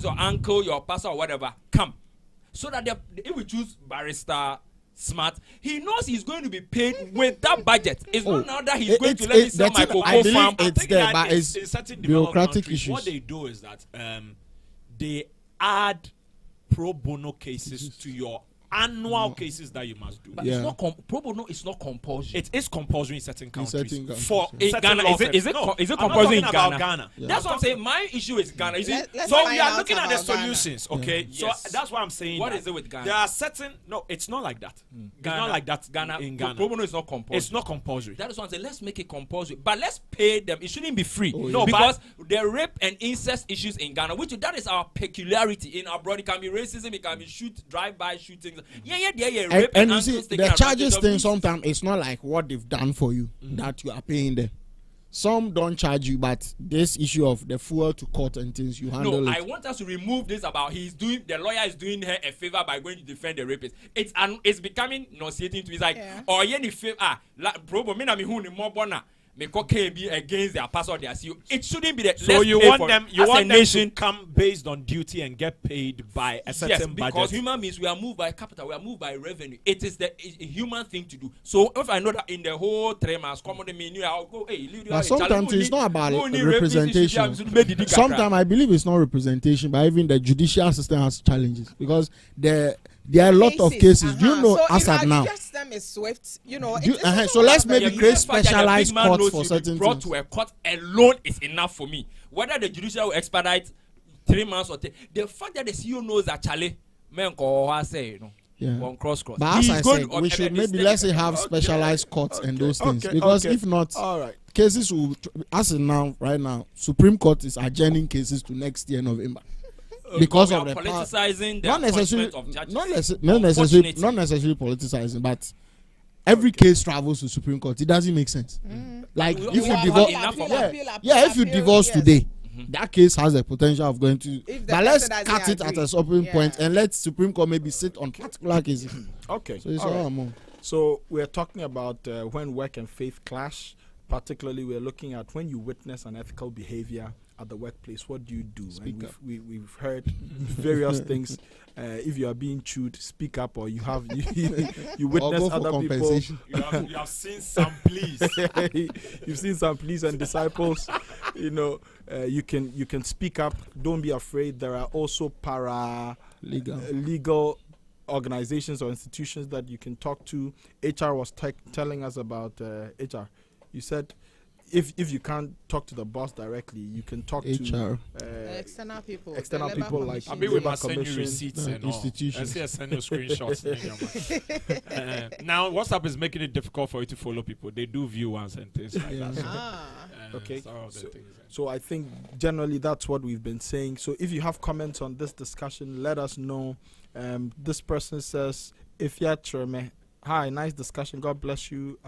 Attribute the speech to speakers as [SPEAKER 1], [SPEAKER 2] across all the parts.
[SPEAKER 1] your uncle, your pastor, or whatever, come. So that if we choose Barrister Smart, he knows he's going to be paid with that budget. It's not now that he's going to let me sell my cocoa farm.
[SPEAKER 2] It's there, but it's
[SPEAKER 3] certain
[SPEAKER 2] bureaucratic issues.
[SPEAKER 3] What they do is that they add pro bono cases to your annual cases that you must do.
[SPEAKER 1] But it's not pro bono is not compulsory.
[SPEAKER 3] It is compulsory in certain countries.
[SPEAKER 1] For in Ghana, is it compulsory in Ghana?
[SPEAKER 3] Yeah.
[SPEAKER 1] That's what I'm saying. My issue is Ghana. You see,
[SPEAKER 3] so we are looking at the solutions, okay?
[SPEAKER 1] Yeah.
[SPEAKER 3] So that's what I'm saying.
[SPEAKER 1] What is it with Ghana?
[SPEAKER 3] There are certain it's not like that. It's not like that.
[SPEAKER 1] Ghana
[SPEAKER 3] in Ghana,
[SPEAKER 1] pro bono is not compulsory.
[SPEAKER 3] It's not compulsory.
[SPEAKER 1] That is what I'm saying. Let's make it compulsory, but let's pay them. It shouldn't be free.
[SPEAKER 3] No,
[SPEAKER 1] because the rape and incest issues in Ghana, which that is our peculiarity. In abroad, it can be racism, it can be drive-by shootings. Yeah.
[SPEAKER 2] And you see, the charges thing sometimes it's not like what they've done for you that you are paying them. Some don't charge you, but this issue of the fuel to court and things you handle.
[SPEAKER 1] No, I want us to remove this about the lawyer is doing her a favor by going to defend the rapist. It's becoming nauseating to me. It's like, or any favor, against their pastor, their CEO. It shouldn't be that.
[SPEAKER 3] So you want them to come based on duty and get paid by a certain budget.
[SPEAKER 1] Because human beings, we are moved by capital, we are moved by revenue. It is a human thing to do. So if I know that in the whole 3 months, I'll go,
[SPEAKER 2] but sometimes it's not about representation. Sometimes I believe it's not representation, but even the judicial system has challenges because there are a lot of cases. Do you know,
[SPEAKER 4] so
[SPEAKER 2] as at now?
[SPEAKER 4] System is swift,
[SPEAKER 2] So let's maybe create specialized courts for certain
[SPEAKER 1] brought to a court alone is enough for me. Whether the judicial will expedite 3 months or the fact that the CEO knows that Charlie, one cross.
[SPEAKER 2] But as I said, we should maybe let's say have specialized courts and those things because if not, cases will. As in now, right now, Supreme Court is adjourning cases to next year November. Because of the
[SPEAKER 1] politicizing
[SPEAKER 2] not necessarily politicizing, but every case travels to Supreme Court. It doesn't make sense. Like if you divorce today, that case has the potential of going to. But let's cut it at a Supreme point and let Supreme Court maybe sit on particular cases.
[SPEAKER 5] Okay.
[SPEAKER 2] So it's
[SPEAKER 5] So we're talking about when work and faith clash. Particularly, we're looking at when you witness unethical behavior at the workplace, what do you do? And we've heard various things. If you are being chewed, speak up, or you witness other people.
[SPEAKER 3] You have seen some pleas.
[SPEAKER 5] You've seen some pleas and disciples. You can speak up. Don't be afraid. There are also legal organizations or institutions that you can talk to. HR was telling us about HR. You said if you can't talk to the boss directly, you can talk to
[SPEAKER 4] external people.
[SPEAKER 5] External people like
[SPEAKER 3] we must send you receipts and
[SPEAKER 2] institutions.
[SPEAKER 3] I send you screenshots. Now, WhatsApp is making it difficult for you to follow people. They do view ones and things like that.
[SPEAKER 5] Okay. So I think generally that's what we've been saying. So if you have comments on this discussion, let us know. This person says, if you're Treme, hi, nice discussion. God bless you.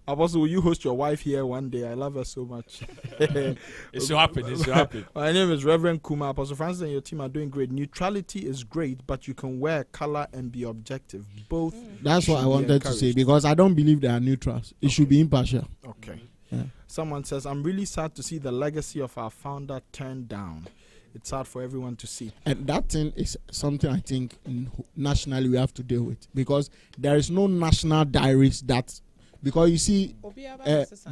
[SPEAKER 5] Apostle, will you host your wife here one day? I love her so much.
[SPEAKER 3] It should happen.
[SPEAKER 5] My name is Reverend Kuma. Apostle Francis and your team are doing great. Neutrality is great, but you can wear color and be objective. Both.
[SPEAKER 2] That's what I wanted to say because I don't believe they are neutrals. It should be impartial.
[SPEAKER 5] Okay. Yeah. Someone says, I'm really sad to see the legacy of our founder turned down. It's hard for everyone to see. And that thing is something I think nationally we have to deal with because there is no national diaries that, because you see,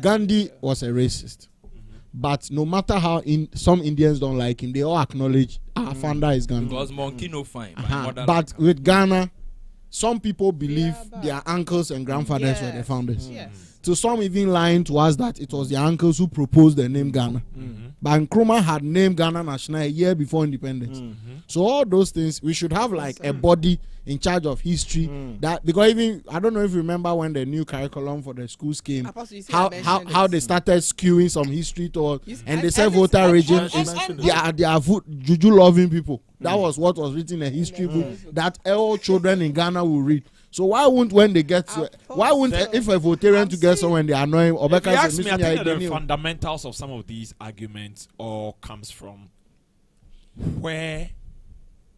[SPEAKER 5] Gandhi was a racist. But no matter how some Indians don't like him, they all acknowledge our founder is Gandhi.
[SPEAKER 1] Because monkey no fine.
[SPEAKER 2] But with Ghana, some people believe their uncles and grandfathers were the founders. So some even lying to us that it was the uncles who proposed the name Ghana. But Nkrumah had named Ghana National a year before independence. So all those things, we should have like a body in charge of history. That because even I don't know if you remember when the new curriculum for the schools came, how they started skewing some history towards, and they said voter region is they are juju loving people. That was what was written in a history book that all children in Ghana will read. So why wouldn't when they get to, why wouldn't if a votarian to get someone they annoy or
[SPEAKER 3] if you ask me, I think that the fundamentals of some of these arguments all comes from where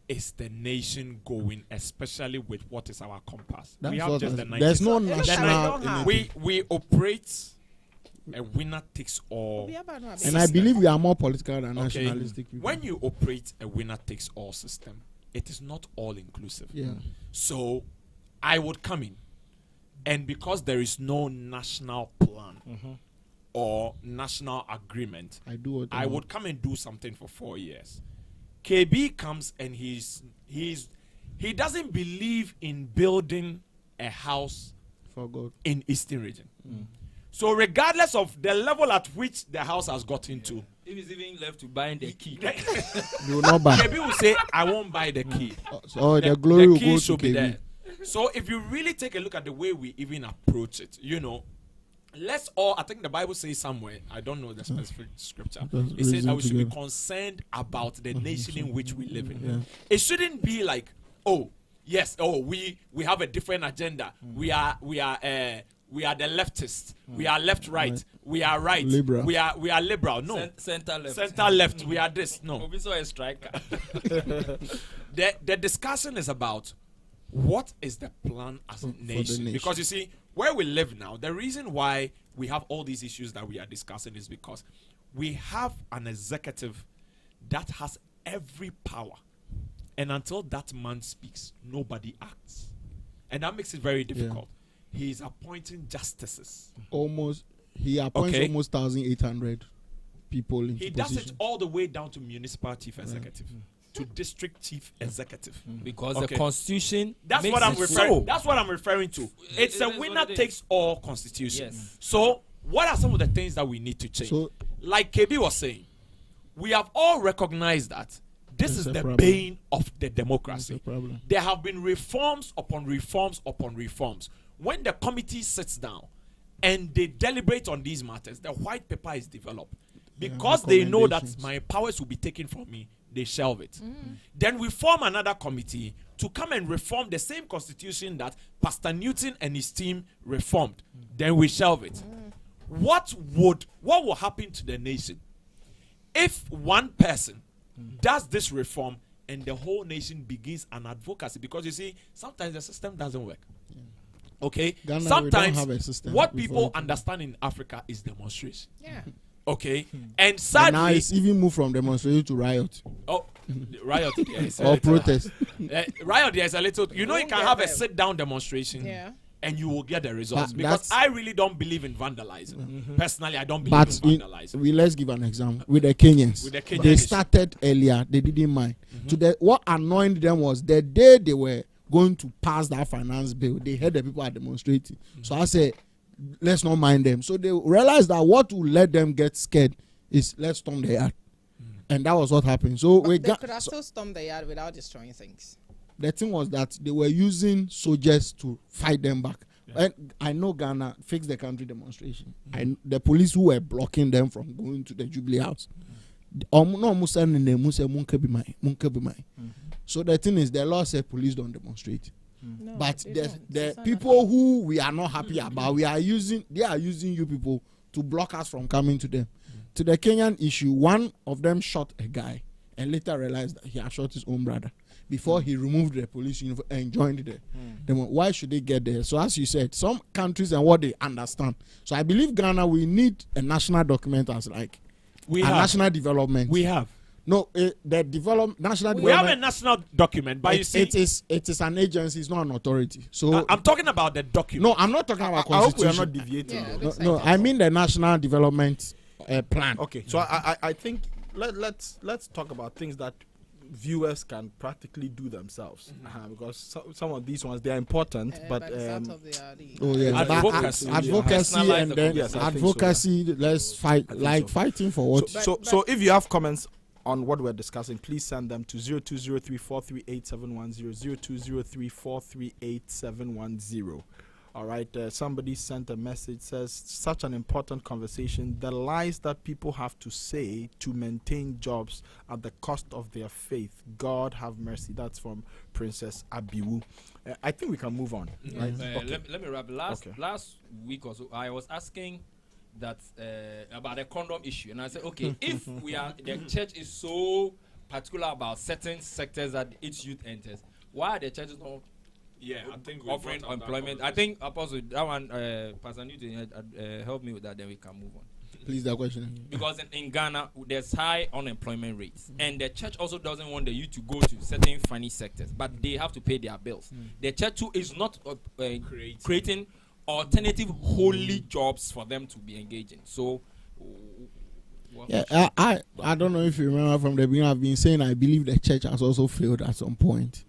[SPEAKER 3] is the nation going, especially with what is our compass.
[SPEAKER 2] That's
[SPEAKER 3] we have just the 90s.
[SPEAKER 2] There's no national.
[SPEAKER 3] We operate a winner takes all.
[SPEAKER 2] And I believe we are more political than nationalistic people.
[SPEAKER 3] When you operate a winner takes all system, it is not all inclusive.
[SPEAKER 2] Yeah.
[SPEAKER 3] So I would come in, and because there is no national plan or national agreement, I would come and do something for 4 years. KB comes and he doesn't believe in building a house
[SPEAKER 2] for God
[SPEAKER 3] in Eastern region. So regardless of the level at which the house has gotten to,
[SPEAKER 1] if he's even left to buying the key,
[SPEAKER 2] you will not buy.
[SPEAKER 3] KB will say, "I won't buy the key."
[SPEAKER 2] So the glory will
[SPEAKER 3] key
[SPEAKER 2] go
[SPEAKER 3] should
[SPEAKER 2] to
[SPEAKER 3] be
[SPEAKER 2] KB.
[SPEAKER 3] there. So if you really take a look at the way we even approach it, let's all, I think the Bible says somewhere, I don't know the specific scripture, it says that we should be concerned about the nation in which we live in.
[SPEAKER 2] Yeah.
[SPEAKER 3] It shouldn't be like, we have a different agenda. We are the leftists. We are left right. We are right.
[SPEAKER 2] Liberal.
[SPEAKER 3] We are liberal. No.
[SPEAKER 1] Center left.
[SPEAKER 3] Center left. We are this. No.
[SPEAKER 1] We saw a striker.
[SPEAKER 3] The discussion is about what is the plan as a nation? Because you see, where we live now, the reason why we have all these issues that we are discussing is because we have an executive that has every power. And until that man speaks, nobody acts. And that makes it very difficult. He is appointing justices.
[SPEAKER 2] He appoints almost 1,800 people in
[SPEAKER 3] He does it all the way down to municipal chief executive. To district chief executive,
[SPEAKER 1] because the constitution.
[SPEAKER 3] That's what I'm referring. That's what I'm referring to. It's a winner takes all constitution.
[SPEAKER 1] Yes.
[SPEAKER 3] So, what are some of the things that we need to change? Like KB was saying, we have all recognized that this is the bane of the democracy. There have been reforms upon reforms upon reforms. When the committee sits down and they deliberate on these matters, the white paper is developed because they know that my powers will be taken from me. They shelve it. Then we form another committee to come and reform the same constitution that Pastor Newton and his team reformed. Then we shelve it. What will happen to the nation if one person does this reform and the whole nation begins an advocacy? Because you see, sometimes the system doesn't work. Okay?
[SPEAKER 2] Ghana,
[SPEAKER 3] sometimes what people understand in Africa is demonstration.
[SPEAKER 4] Yeah.
[SPEAKER 3] Okay, and sadly,
[SPEAKER 2] now it's even moved from demonstration to riot.
[SPEAKER 3] Oh, riot
[SPEAKER 2] or protest.
[SPEAKER 3] Riot, there is a little. You can have a sit-down demonstration, and you will get the results. Because I really don't believe in vandalizing. Personally, I don't believe in vandalizing.
[SPEAKER 2] Let's give an example with the Kenyans. They started earlier. They didn't mind. What annoyed them was the day they were going to pass that finance bill, they heard the people are demonstrating. So I said, let's not mind them. So they realized that what will let them get scared is let's storm the yard. And that was what happened. So
[SPEAKER 4] they could have still stormed the yard without destroying things.
[SPEAKER 2] The thing was that they were using soldiers to fight them back. And I know Ghana fixed the country demonstration. The police who were blocking them from going to the Jubilee House. So the thing is, the law said police don't demonstrate.
[SPEAKER 4] No,
[SPEAKER 2] but the people who we are not happy about, they are using you people to block us from coming to them. To the Kenyan issue, one of them shot a guy and later realized that he had shot his own brother before he removed the police uniform and joined them. Then why should they get there? So as you said, some countries and what they understand. So I believe Ghana, we need a national document as like national development.
[SPEAKER 3] We have.
[SPEAKER 2] No, the national development.
[SPEAKER 3] We have a national document, but you see,
[SPEAKER 2] it is an agency. It's not an authority. So
[SPEAKER 3] I'm talking about the document.
[SPEAKER 2] No, I'm not talking about constitution.
[SPEAKER 5] I hope we are not deviating.
[SPEAKER 2] No, I mean the national development plan.
[SPEAKER 5] Okay, so I think let's talk about things that viewers can practically do themselves, because some of these ones, they are important, but
[SPEAKER 2] advocacy and then advocacy. So, let's fight fighting for what.
[SPEAKER 5] So if you have comments on what we're discussing, please send them to 0203438710, 0203438710. All right, somebody sent a message, says, such an important conversation, the lies that people have to say to maintain jobs at the cost of their faith. God have mercy. That's from Princess Abiwu. I think we can move on. Right?
[SPEAKER 1] Let me wrap. Last week or so, I was asking that about the condom issue, and I said, okay, if the church is so particular about certain sectors that its youth enters, why are the churches not
[SPEAKER 3] Yeah, I think
[SPEAKER 1] offering employment. I think Apostle that one, Pastor Newton, help me with that. Then we can move on.
[SPEAKER 2] Please, that question.
[SPEAKER 1] Because in Ghana, there's high unemployment rates, and the church also doesn't want the youth to go to certain funny sectors, but they have to pay their bills. The church too is not creating alternative holy jobs for them to be engaged in. So,
[SPEAKER 2] I don't know if you remember from the beginning. I've been saying I believe the church has also failed at some point.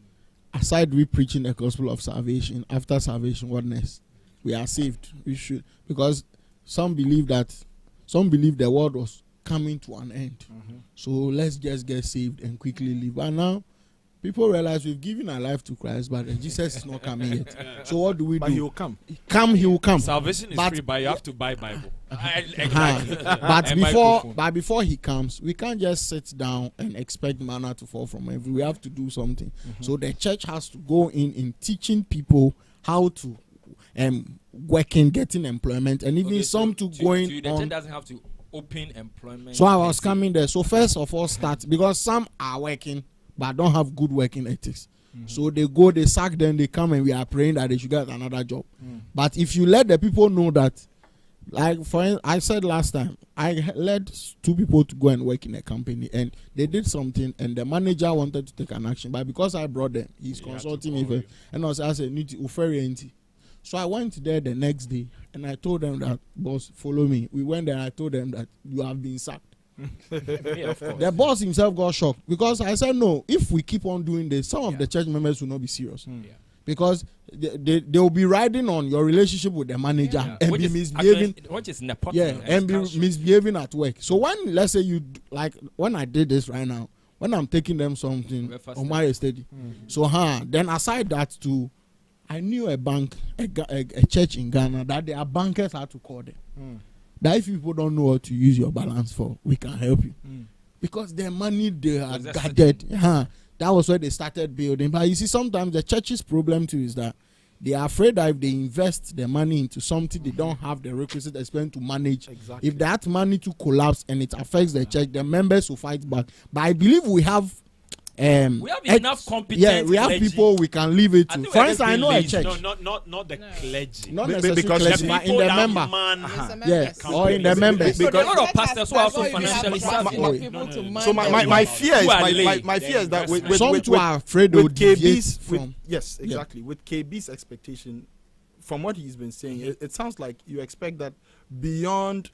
[SPEAKER 2] Aside we preaching the gospel of salvation, after salvation, what next? We are saved. We should, because some believe the world was coming to an end. So let's just get saved and quickly leave. And now people realize we've given our life to Christ, but Jesus is not coming yet. So what do we do?
[SPEAKER 5] But he will come.
[SPEAKER 2] He will come.
[SPEAKER 3] Salvation is free, but you have to buy Bible.
[SPEAKER 1] exactly.
[SPEAKER 2] But before he comes, we can't just sit down and expect manna to fall from heaven. We have to do something. So the church has to go in teaching people how to working, getting employment, and even some going
[SPEAKER 1] the
[SPEAKER 2] on.
[SPEAKER 1] church doesn't have to open employment.
[SPEAKER 2] So I was coming there. So first of all, start, because some are working but don't have good working ethics. So they go, they sack them, they come, and we are praying that they should get another job. But if you let the people know that, like I said last time, I led 2 people to go and work in a company, and they did something, and the manager wanted to take an action, but because I brought them, he's consulting me, and I said, "Need to." So I went there the next day, and I told them that, "Boss, follow me." We went there, and I told them that you have been sacked.
[SPEAKER 1] Of course.
[SPEAKER 2] The boss himself got shocked, because I said, no, if we keep on doing this, some of the church members will not be serious. Because they will be riding on your relationship with the manager and
[SPEAKER 1] which
[SPEAKER 2] be misbehaving.
[SPEAKER 1] Which is nepotism.
[SPEAKER 2] And be misbehaving at work. So when, let's say when I did this right now, when I'm taking them something on my study. So then aside that too, I knew a bank, a church in Ghana, that their bankers had to call them. That if people don't know what to use your balance for, we can help you. Because their money they are gathered. That was where they started building. But you see, sometimes the church's problem too is that they are afraid that if they invest their money into something, they don't have the requisite experience to manage.
[SPEAKER 5] Exactly.
[SPEAKER 2] If that money to collapse and it affects the church, the members will fight back. But I believe we have
[SPEAKER 1] enough competent.
[SPEAKER 2] Yeah, we have
[SPEAKER 1] clergy.
[SPEAKER 2] people we can leave it to. For instance, I know a church.
[SPEAKER 3] Not the clergy.
[SPEAKER 2] Not necessarily
[SPEAKER 5] because
[SPEAKER 2] clergy,
[SPEAKER 5] the
[SPEAKER 2] but in the member. Yeah, or in the members.
[SPEAKER 1] So there are a lot of pastors who are also financially savvy.
[SPEAKER 5] So my fear is my fear is that with
[SPEAKER 2] some too are afraid of
[SPEAKER 5] KB's
[SPEAKER 2] from.
[SPEAKER 5] Yes, exactly. With KB's expectation, from what he's been saying, it sounds like you expect that beyond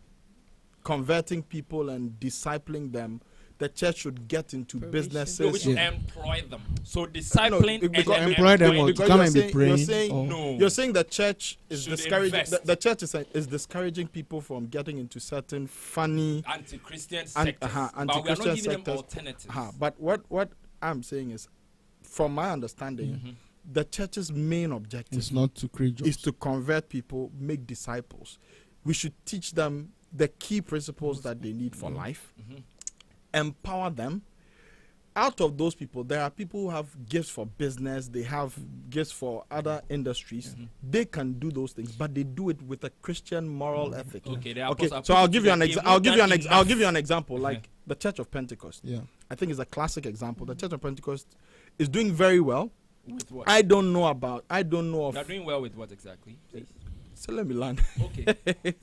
[SPEAKER 5] converting people and discipling them, the church should get into businesses.
[SPEAKER 1] No, we should employ them. So discipling and
[SPEAKER 2] employ them or to come and be praying.
[SPEAKER 5] You're saying the church is
[SPEAKER 1] Should
[SPEAKER 5] discouraging.
[SPEAKER 1] invest.
[SPEAKER 5] The church is discouraging people from getting into certain funny
[SPEAKER 1] anti-Christian sectors. But we are not
[SPEAKER 5] anti-Christian
[SPEAKER 1] giving them
[SPEAKER 5] sectors.
[SPEAKER 1] alternatives.
[SPEAKER 5] But what I'm saying is, from my understanding, the church's main objective
[SPEAKER 2] It's not to create jobs.
[SPEAKER 5] is to convert people, make disciples. We should teach them the key principles that they need for life. Empower them. Out of those people, there are people who have gifts for business, they have gifts for other industries. They can do those things, but they do it with a Christian moral ethic.
[SPEAKER 1] Okay,
[SPEAKER 5] So I'll give you an example, like the Church of Pentecost.
[SPEAKER 2] Yeah.
[SPEAKER 5] I think it's a classic example. The Church of Pentecost is doing very well.
[SPEAKER 1] With what?
[SPEAKER 5] I don't know of.
[SPEAKER 1] They're doing well with what exactly? Please.
[SPEAKER 5] So let me learn.
[SPEAKER 1] Okay.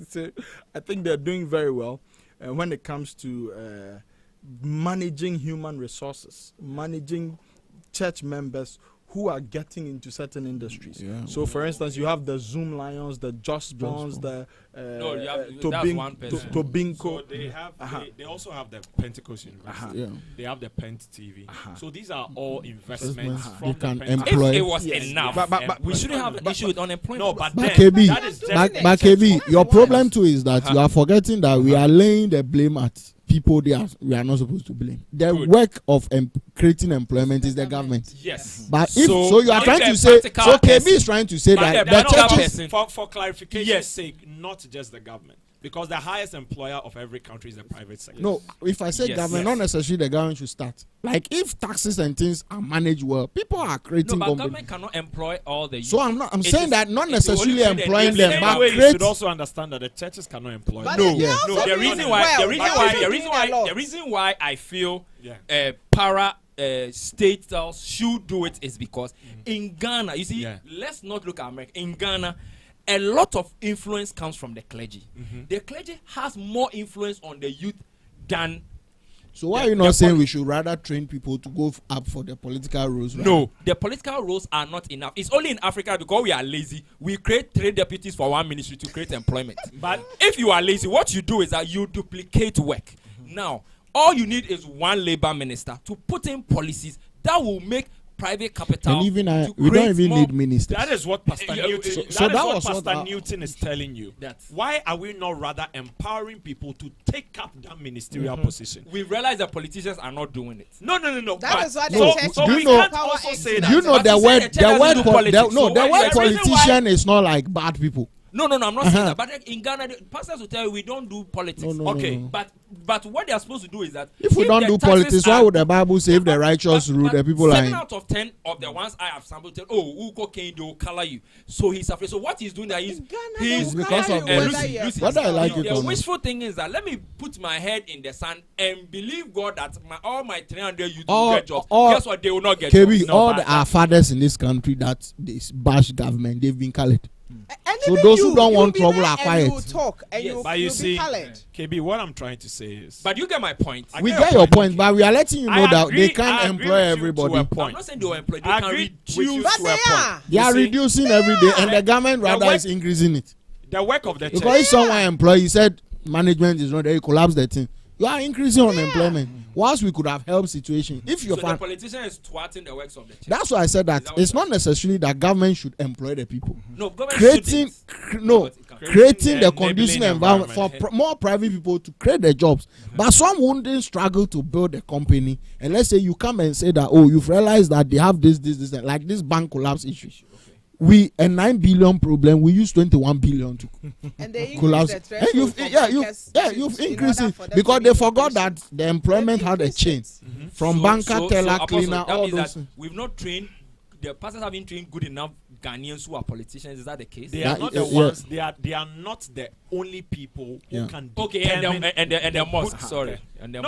[SPEAKER 5] So I think they're doing very well when it comes to managing human resources, managing church members who are getting into certain industries.
[SPEAKER 2] Yeah.
[SPEAKER 5] So, for instance, you have the Zoom Lions, the Just Bonds, the Tobinco.
[SPEAKER 3] So they also have the Pentecost University. They have the Pent TV. So these are all investments from
[SPEAKER 2] They can
[SPEAKER 3] the
[SPEAKER 2] employ.
[SPEAKER 1] If it was enough,
[SPEAKER 5] But
[SPEAKER 1] we shouldn't have an issue with unemployment.
[SPEAKER 3] No, but
[SPEAKER 2] But
[SPEAKER 3] then
[SPEAKER 2] KB,
[SPEAKER 3] that is
[SPEAKER 2] but KB, your problem too is that you are forgetting that we are laying the blame at people we are not supposed to blame. The work of creating employment is the government.
[SPEAKER 3] yes.
[SPEAKER 2] But if so, you are trying to say. So KB is trying to say that the churches.
[SPEAKER 3] For clarification's sake, not just the government. Because the highest employer of every country is the private sector.
[SPEAKER 2] No, if I say government, not necessarily the government should start. Like if taxes and things are managed well, people are creating.
[SPEAKER 1] No, but government cannot employ all the youth.
[SPEAKER 2] So I'm saying that not necessarily employing them, but
[SPEAKER 3] you should also understand that the churches cannot employ them.
[SPEAKER 1] The reason why I feel para states should do it is because in Ghana, you see, let's not look at America. In Ghana, a lot of influence comes from the clergy. The clergy has more influence on the youth than.
[SPEAKER 2] So why are you not saying we should rather train people to go up for the political roles? Right?
[SPEAKER 1] No, the political roles are not enough. It's only in Africa because we are lazy. We create 3 deputies for one ministry to create employment. But if you are lazy, what you do is that you duplicate work. Now, all you need is one labor minister to put in policies that will make private capital.
[SPEAKER 2] And even we don't even need ministers.
[SPEAKER 3] That is what Pastor Newton. That is what Pastor Newton is telling you. Why are we not rather empowering people to take up that ministerial position?
[SPEAKER 1] We realize that politicians are not doing it.
[SPEAKER 3] No.
[SPEAKER 4] That is what the church.
[SPEAKER 3] So we can't also say that.
[SPEAKER 2] You know the word politician is not like bad people.
[SPEAKER 1] No, I'm not saying that. But in Ghana, the pastors will tell you we don't do politics.
[SPEAKER 2] No.
[SPEAKER 1] But what they are supposed to do is that
[SPEAKER 2] if we don't do politics, why would the Bible say if the righteous rule, the people are
[SPEAKER 1] 7 out of 10 of the ones I have sampled tell, who cocaine they will color you. So he's afraid. So what he's doing there is
[SPEAKER 2] he's because of
[SPEAKER 1] Lucy.
[SPEAKER 2] Whether I like it or
[SPEAKER 1] the
[SPEAKER 2] not.
[SPEAKER 1] wishful thing is that let me put my head in the sand and believe God that all my 300 youth will get jobs. Guess what? They will not get jobs.
[SPEAKER 2] Our fathers in this country that this bash government, they've been colored.
[SPEAKER 4] And
[SPEAKER 2] so those who don't want trouble are quiet.
[SPEAKER 4] You talk and you'll
[SPEAKER 3] see,
[SPEAKER 4] be colored.
[SPEAKER 3] KB, what I'm trying to say is,
[SPEAKER 1] but you get my point.
[SPEAKER 2] We get your point, but we are letting you know that they can't employ everybody.
[SPEAKER 1] I'm not saying they will employ. They can reduce.
[SPEAKER 4] But
[SPEAKER 2] they are reducing every day, and the government rather is increasing it.
[SPEAKER 3] The work of the church.
[SPEAKER 2] Because if someone employed, you said management is not there, you collapse the thing. You are increasing unemployment. Once we could have helped situation. If you're
[SPEAKER 1] the politician is thwarting the works of the church.
[SPEAKER 2] That's why I said that it's not necessarily that government should employ the people.
[SPEAKER 1] No, government
[SPEAKER 2] creating the conducive environment for more private people to create the jobs. But some wouldn't struggle to build a company. And let's say you come and say that, you've realized that they have this, and like this bank collapse issue. A 9 billion problem, we use 21 billion to collapse. You've increased it because they forgot that the employment had a change from banker, teller, cleaner, all those.
[SPEAKER 1] We've not trained. The pastors haven't trained good enough Ghanaians who are politicians. Is that the case?
[SPEAKER 3] They are not the ones. They are not the only people who can.
[SPEAKER 1] Okay, and the mosque. Sorry.
[SPEAKER 2] We are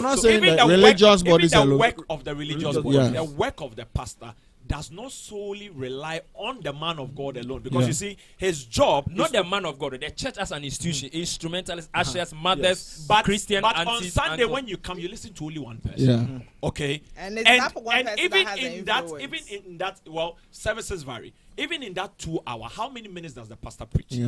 [SPEAKER 2] not saying the religious bodies alone.
[SPEAKER 3] The work of the religious body, the work of the pastor, does not solely rely on the man of God alone, because you see his job,
[SPEAKER 1] not the man of God, the church as an institution, instrumentalists, ushers, mothers, Christian,
[SPEAKER 3] but
[SPEAKER 1] aunties,
[SPEAKER 3] on Sunday when you come, you listen to only one person. Okay,
[SPEAKER 4] and
[SPEAKER 3] even in that, services vary. Even in that 2 hour, how many minutes does the pastor preach?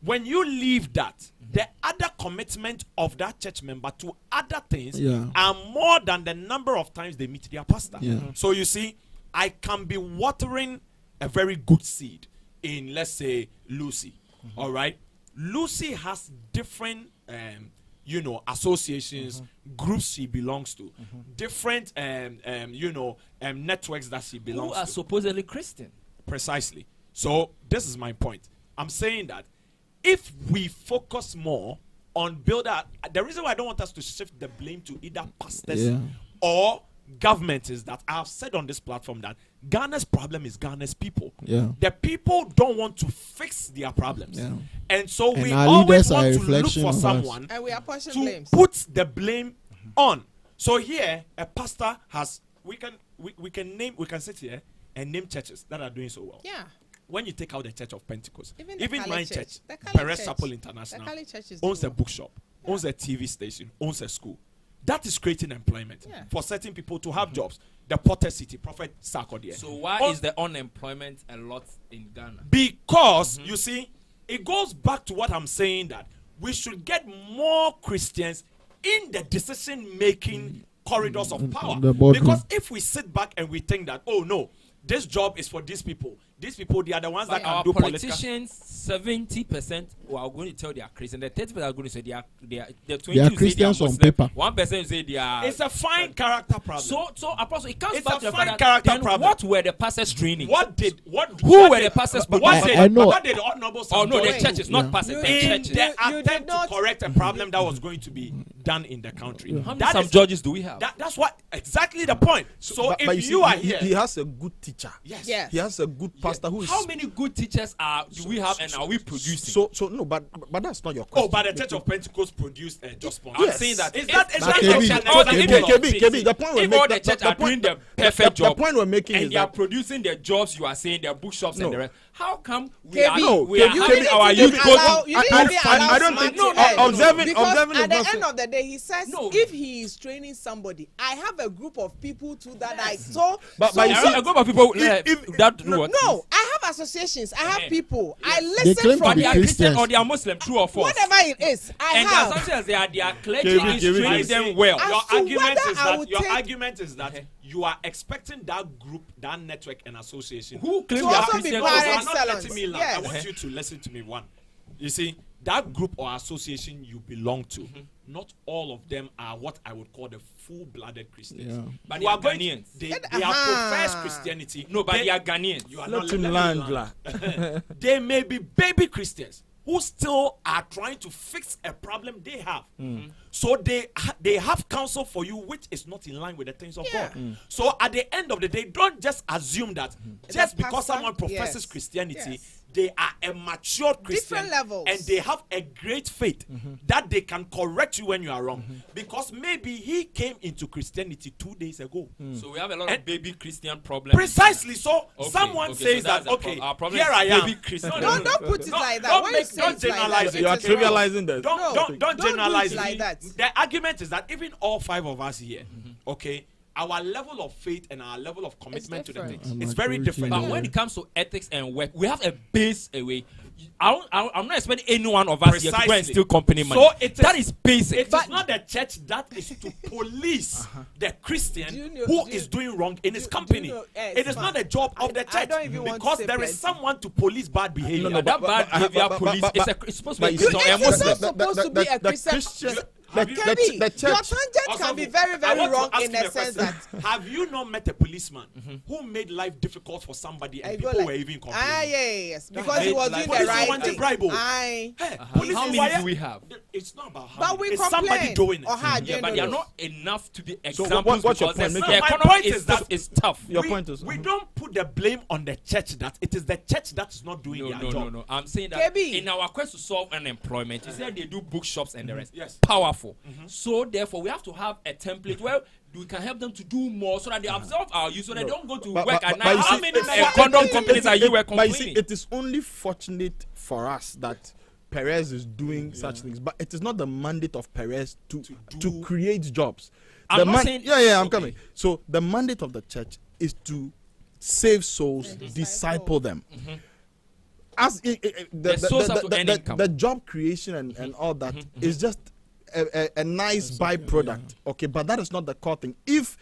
[SPEAKER 3] When you leave that, the other commitment of that church member to other things are more than the number of times they meet their pastor. So you see, I can be watering a very good seed in, let's say, Lucy. All right. Lucy has different, associations, groups she belongs to, different, networks that she belongs to.
[SPEAKER 1] Who are supposedly Christian.
[SPEAKER 3] Precisely. So this is my point. I'm saying that if we focus more on the reason why I don't want us to shift the blame to either pastors or government is that I've said on this platform that Ghana's problem is Ghana's people. The people don't want to fix their problems. And so we always want to look for someone
[SPEAKER 4] and we are
[SPEAKER 3] to put the blame on. So here, a pastor has, we can sit here and name churches that are doing so well. When you take out the Church of Pentecost, even my church, Perez Chapel International, owns a bookshop, owns a TV station, owns a school. That is creating employment for certain people to have jobs. The Potter City, Prophet Sarkodie.
[SPEAKER 1] So why is the unemployment a lot in Ghana?
[SPEAKER 3] Because, you see, it goes back to what I'm saying, that we should get more Christians in the decision-making corridors of power. Because if we sit back and we think that, this job is for these people, they are the ones that can do
[SPEAKER 1] politicians. 70% are going to tell they are Christian. The 30% are going to say they are
[SPEAKER 2] Christians on paper.
[SPEAKER 1] 1% say they are.
[SPEAKER 3] It's a fine character problem.
[SPEAKER 1] So Apostle, it comes
[SPEAKER 3] it's
[SPEAKER 1] back to
[SPEAKER 3] a fine character problem.
[SPEAKER 1] What were the pastors training?
[SPEAKER 3] Who
[SPEAKER 1] were the pastors?
[SPEAKER 3] What did the honorable?
[SPEAKER 1] The churches, not pastors.
[SPEAKER 3] In the attempt to correct a problem that was going to be done in the country.
[SPEAKER 1] How many judges do we have?
[SPEAKER 3] That's what exactly the point. So if you are here,
[SPEAKER 5] he has a good teacher.
[SPEAKER 3] Yes.
[SPEAKER 5] He has a good pastor. pastor who is.
[SPEAKER 1] How many good teachers do we have and are we producing?
[SPEAKER 5] So no, but that's not your question.
[SPEAKER 3] Oh, but the Church of Pentecost produced just one.
[SPEAKER 1] I'm saying that.
[SPEAKER 3] Is that
[SPEAKER 5] KB, the point we're
[SPEAKER 1] if all the
[SPEAKER 5] making,
[SPEAKER 1] church are doing the perfect
[SPEAKER 5] the
[SPEAKER 1] job,
[SPEAKER 5] point we're making
[SPEAKER 1] and
[SPEAKER 5] is
[SPEAKER 1] they are
[SPEAKER 5] that
[SPEAKER 1] producing the jobs you are saying, their bookshops and the rest. How come we
[SPEAKER 4] KB,
[SPEAKER 1] are
[SPEAKER 4] no,
[SPEAKER 1] having our youth go to?
[SPEAKER 5] I don't think observing
[SPEAKER 4] because
[SPEAKER 5] is
[SPEAKER 4] at the
[SPEAKER 5] not
[SPEAKER 4] end of the day, he says
[SPEAKER 1] No.
[SPEAKER 4] if he is training somebody, I have a group of people too that I saw.
[SPEAKER 5] But
[SPEAKER 1] There
[SPEAKER 5] you
[SPEAKER 1] are
[SPEAKER 5] see,
[SPEAKER 1] a group of people that
[SPEAKER 5] no,
[SPEAKER 1] what?
[SPEAKER 4] No, I have associations. I have people. I
[SPEAKER 2] They
[SPEAKER 4] listen
[SPEAKER 2] claim to
[SPEAKER 4] from
[SPEAKER 2] be
[SPEAKER 1] They are
[SPEAKER 4] them.
[SPEAKER 1] Christian
[SPEAKER 2] Christians.
[SPEAKER 1] or they are Muslim, true or false.
[SPEAKER 4] Whatever it is, I
[SPEAKER 1] And
[SPEAKER 4] have.
[SPEAKER 1] sometimes their clergy
[SPEAKER 5] KB,
[SPEAKER 1] is training them well.
[SPEAKER 4] As
[SPEAKER 3] Your
[SPEAKER 4] to
[SPEAKER 3] argument
[SPEAKER 4] whether
[SPEAKER 3] is
[SPEAKER 4] I
[SPEAKER 3] that
[SPEAKER 4] would
[SPEAKER 3] your
[SPEAKER 4] take-
[SPEAKER 3] argument is that you are expecting that group, that network and association
[SPEAKER 1] Who claim
[SPEAKER 4] To
[SPEAKER 1] they are
[SPEAKER 4] also be
[SPEAKER 1] Christian?
[SPEAKER 4] par
[SPEAKER 3] You are not
[SPEAKER 4] excellence.
[SPEAKER 3] letting me learn.
[SPEAKER 4] Yes.
[SPEAKER 3] I want you to listen to me. One, you see, that group or association you belong to, not all of them are what I would call the full-blooded Christians.
[SPEAKER 2] Yeah.
[SPEAKER 1] But
[SPEAKER 3] You
[SPEAKER 1] they are
[SPEAKER 3] are going.
[SPEAKER 1] Ghanaians.
[SPEAKER 3] They have professed Christianity.
[SPEAKER 1] No, but they are Ghanaians.
[SPEAKER 3] You are
[SPEAKER 5] let
[SPEAKER 3] not
[SPEAKER 5] him
[SPEAKER 3] let me
[SPEAKER 5] land,
[SPEAKER 3] land.
[SPEAKER 5] la.
[SPEAKER 3] They may be baby Christians who still are trying to fix a problem they have. So they have counsel for you which is not in line with the things of
[SPEAKER 4] Yeah.
[SPEAKER 3] God. So at the end of the day, don't just assume that just
[SPEAKER 4] The
[SPEAKER 3] because
[SPEAKER 4] pastor,
[SPEAKER 3] someone professes
[SPEAKER 4] yes.
[SPEAKER 3] Christianity,
[SPEAKER 4] Yes.
[SPEAKER 3] they are a mature Christian
[SPEAKER 4] Different levels.
[SPEAKER 3] and they have a great faith that they can correct you when you are wrong. Because maybe he came into Christianity 2 days ago.
[SPEAKER 1] So we have a lot
[SPEAKER 3] And
[SPEAKER 1] of baby Christian problems.
[SPEAKER 3] Precisely. So
[SPEAKER 1] Okay,
[SPEAKER 3] someone
[SPEAKER 1] okay,
[SPEAKER 3] says
[SPEAKER 1] so that's
[SPEAKER 3] that,
[SPEAKER 1] the
[SPEAKER 3] okay,
[SPEAKER 1] our problem
[SPEAKER 3] here
[SPEAKER 1] is
[SPEAKER 3] I am.
[SPEAKER 1] baby Christian.
[SPEAKER 4] Don't put it like that.
[SPEAKER 3] Don't
[SPEAKER 4] When you
[SPEAKER 3] make,
[SPEAKER 4] say
[SPEAKER 3] don't
[SPEAKER 4] it like
[SPEAKER 3] generalize
[SPEAKER 4] that,
[SPEAKER 3] it.
[SPEAKER 5] You are
[SPEAKER 4] it is wrong.
[SPEAKER 5] trivializing this.
[SPEAKER 3] Don't
[SPEAKER 4] don't do
[SPEAKER 3] generalize
[SPEAKER 4] it like
[SPEAKER 3] it.
[SPEAKER 4] that.
[SPEAKER 3] The argument is that even all five of us here, okay, our level of faith and our level of commitment to the
[SPEAKER 4] different.
[SPEAKER 3] thing
[SPEAKER 2] And
[SPEAKER 3] is very
[SPEAKER 2] maturity,
[SPEAKER 3] different.
[SPEAKER 1] But
[SPEAKER 2] yeah.
[SPEAKER 1] when it comes to ethics and work, we have a base away. I'm not expecting any one of us here to go and
[SPEAKER 3] Precisely.
[SPEAKER 1] steal company money.
[SPEAKER 3] So it is-
[SPEAKER 1] that is basic.
[SPEAKER 3] It is not the church that is to police the Christian
[SPEAKER 4] Do you know-
[SPEAKER 3] who
[SPEAKER 4] do
[SPEAKER 3] is
[SPEAKER 4] you-
[SPEAKER 3] doing wrong in his
[SPEAKER 4] do you
[SPEAKER 3] company.
[SPEAKER 4] know-
[SPEAKER 3] It is
[SPEAKER 4] man,
[SPEAKER 3] not the job of the
[SPEAKER 4] I
[SPEAKER 3] church
[SPEAKER 4] don't even want to
[SPEAKER 3] because
[SPEAKER 4] say
[SPEAKER 3] there is
[SPEAKER 4] plenty.
[SPEAKER 3] someone to police bad behavior.
[SPEAKER 5] No,
[SPEAKER 1] that bad behavior police it's supposed to be a
[SPEAKER 5] but you
[SPEAKER 1] Christian
[SPEAKER 5] see-
[SPEAKER 1] or a
[SPEAKER 4] It is
[SPEAKER 1] Muslim.
[SPEAKER 4] not supposed to be a Christian.
[SPEAKER 5] the
[SPEAKER 4] Kebi,
[SPEAKER 5] church.
[SPEAKER 4] your tangent can be very,
[SPEAKER 3] I
[SPEAKER 4] very
[SPEAKER 3] want to
[SPEAKER 4] wrong
[SPEAKER 3] ask
[SPEAKER 4] in
[SPEAKER 3] you
[SPEAKER 4] the
[SPEAKER 3] a
[SPEAKER 4] sense
[SPEAKER 3] question.
[SPEAKER 4] that
[SPEAKER 3] Have you not met a policeman who made life difficult for somebody
[SPEAKER 4] I
[SPEAKER 3] and
[SPEAKER 4] go
[SPEAKER 3] people
[SPEAKER 4] like,
[SPEAKER 3] were even complaining?
[SPEAKER 4] yes, because he
[SPEAKER 1] made
[SPEAKER 4] was
[SPEAKER 1] like-
[SPEAKER 4] doing the
[SPEAKER 3] Police
[SPEAKER 4] right
[SPEAKER 3] want to
[SPEAKER 4] thing.
[SPEAKER 3] bribe you.
[SPEAKER 4] Aye.
[SPEAKER 3] Hey, police
[SPEAKER 1] How many
[SPEAKER 3] wire-
[SPEAKER 1] do we have?
[SPEAKER 3] It's not about how
[SPEAKER 4] But
[SPEAKER 3] many.
[SPEAKER 4] we
[SPEAKER 3] It's somebody
[SPEAKER 4] complain.
[SPEAKER 3] doing it.
[SPEAKER 4] Or how
[SPEAKER 1] Yeah, but they are not enough to be
[SPEAKER 5] So
[SPEAKER 1] examples
[SPEAKER 5] what's your
[SPEAKER 1] because
[SPEAKER 5] point?
[SPEAKER 1] the
[SPEAKER 5] Make
[SPEAKER 3] it-
[SPEAKER 1] economy
[SPEAKER 3] My point
[SPEAKER 1] is
[SPEAKER 3] is that-
[SPEAKER 1] is tough.
[SPEAKER 5] Your
[SPEAKER 3] we,
[SPEAKER 5] point is
[SPEAKER 3] we don't put the blame on the church that it is the church that is not doing their job.
[SPEAKER 1] No. I'm saying that
[SPEAKER 4] KB.
[SPEAKER 1] in our quest to solve unemployment, you said they do bookshops and the rest.
[SPEAKER 3] Yes.
[SPEAKER 1] Powerful. So therefore, we have to have a template where we can help them to do more so that they absorb our use so they don't go to work at
[SPEAKER 5] but
[SPEAKER 1] night.
[SPEAKER 5] you
[SPEAKER 1] How
[SPEAKER 5] see-
[SPEAKER 1] many
[SPEAKER 5] but-
[SPEAKER 1] condom companies are you were
[SPEAKER 5] But you see,
[SPEAKER 1] complaining?
[SPEAKER 5] it is only fortunate for us that Perez is doing such things, but it is not the mandate of Perez to create jobs.
[SPEAKER 1] I'm
[SPEAKER 5] The
[SPEAKER 1] not saying-
[SPEAKER 5] I'm
[SPEAKER 1] okay.
[SPEAKER 5] coming. So the mandate of the church is to save souls, disciple them. As
[SPEAKER 1] The souls have to earn income.
[SPEAKER 5] the job creation and all that is just a nice byproduct. Okay, but that is not the core thing. If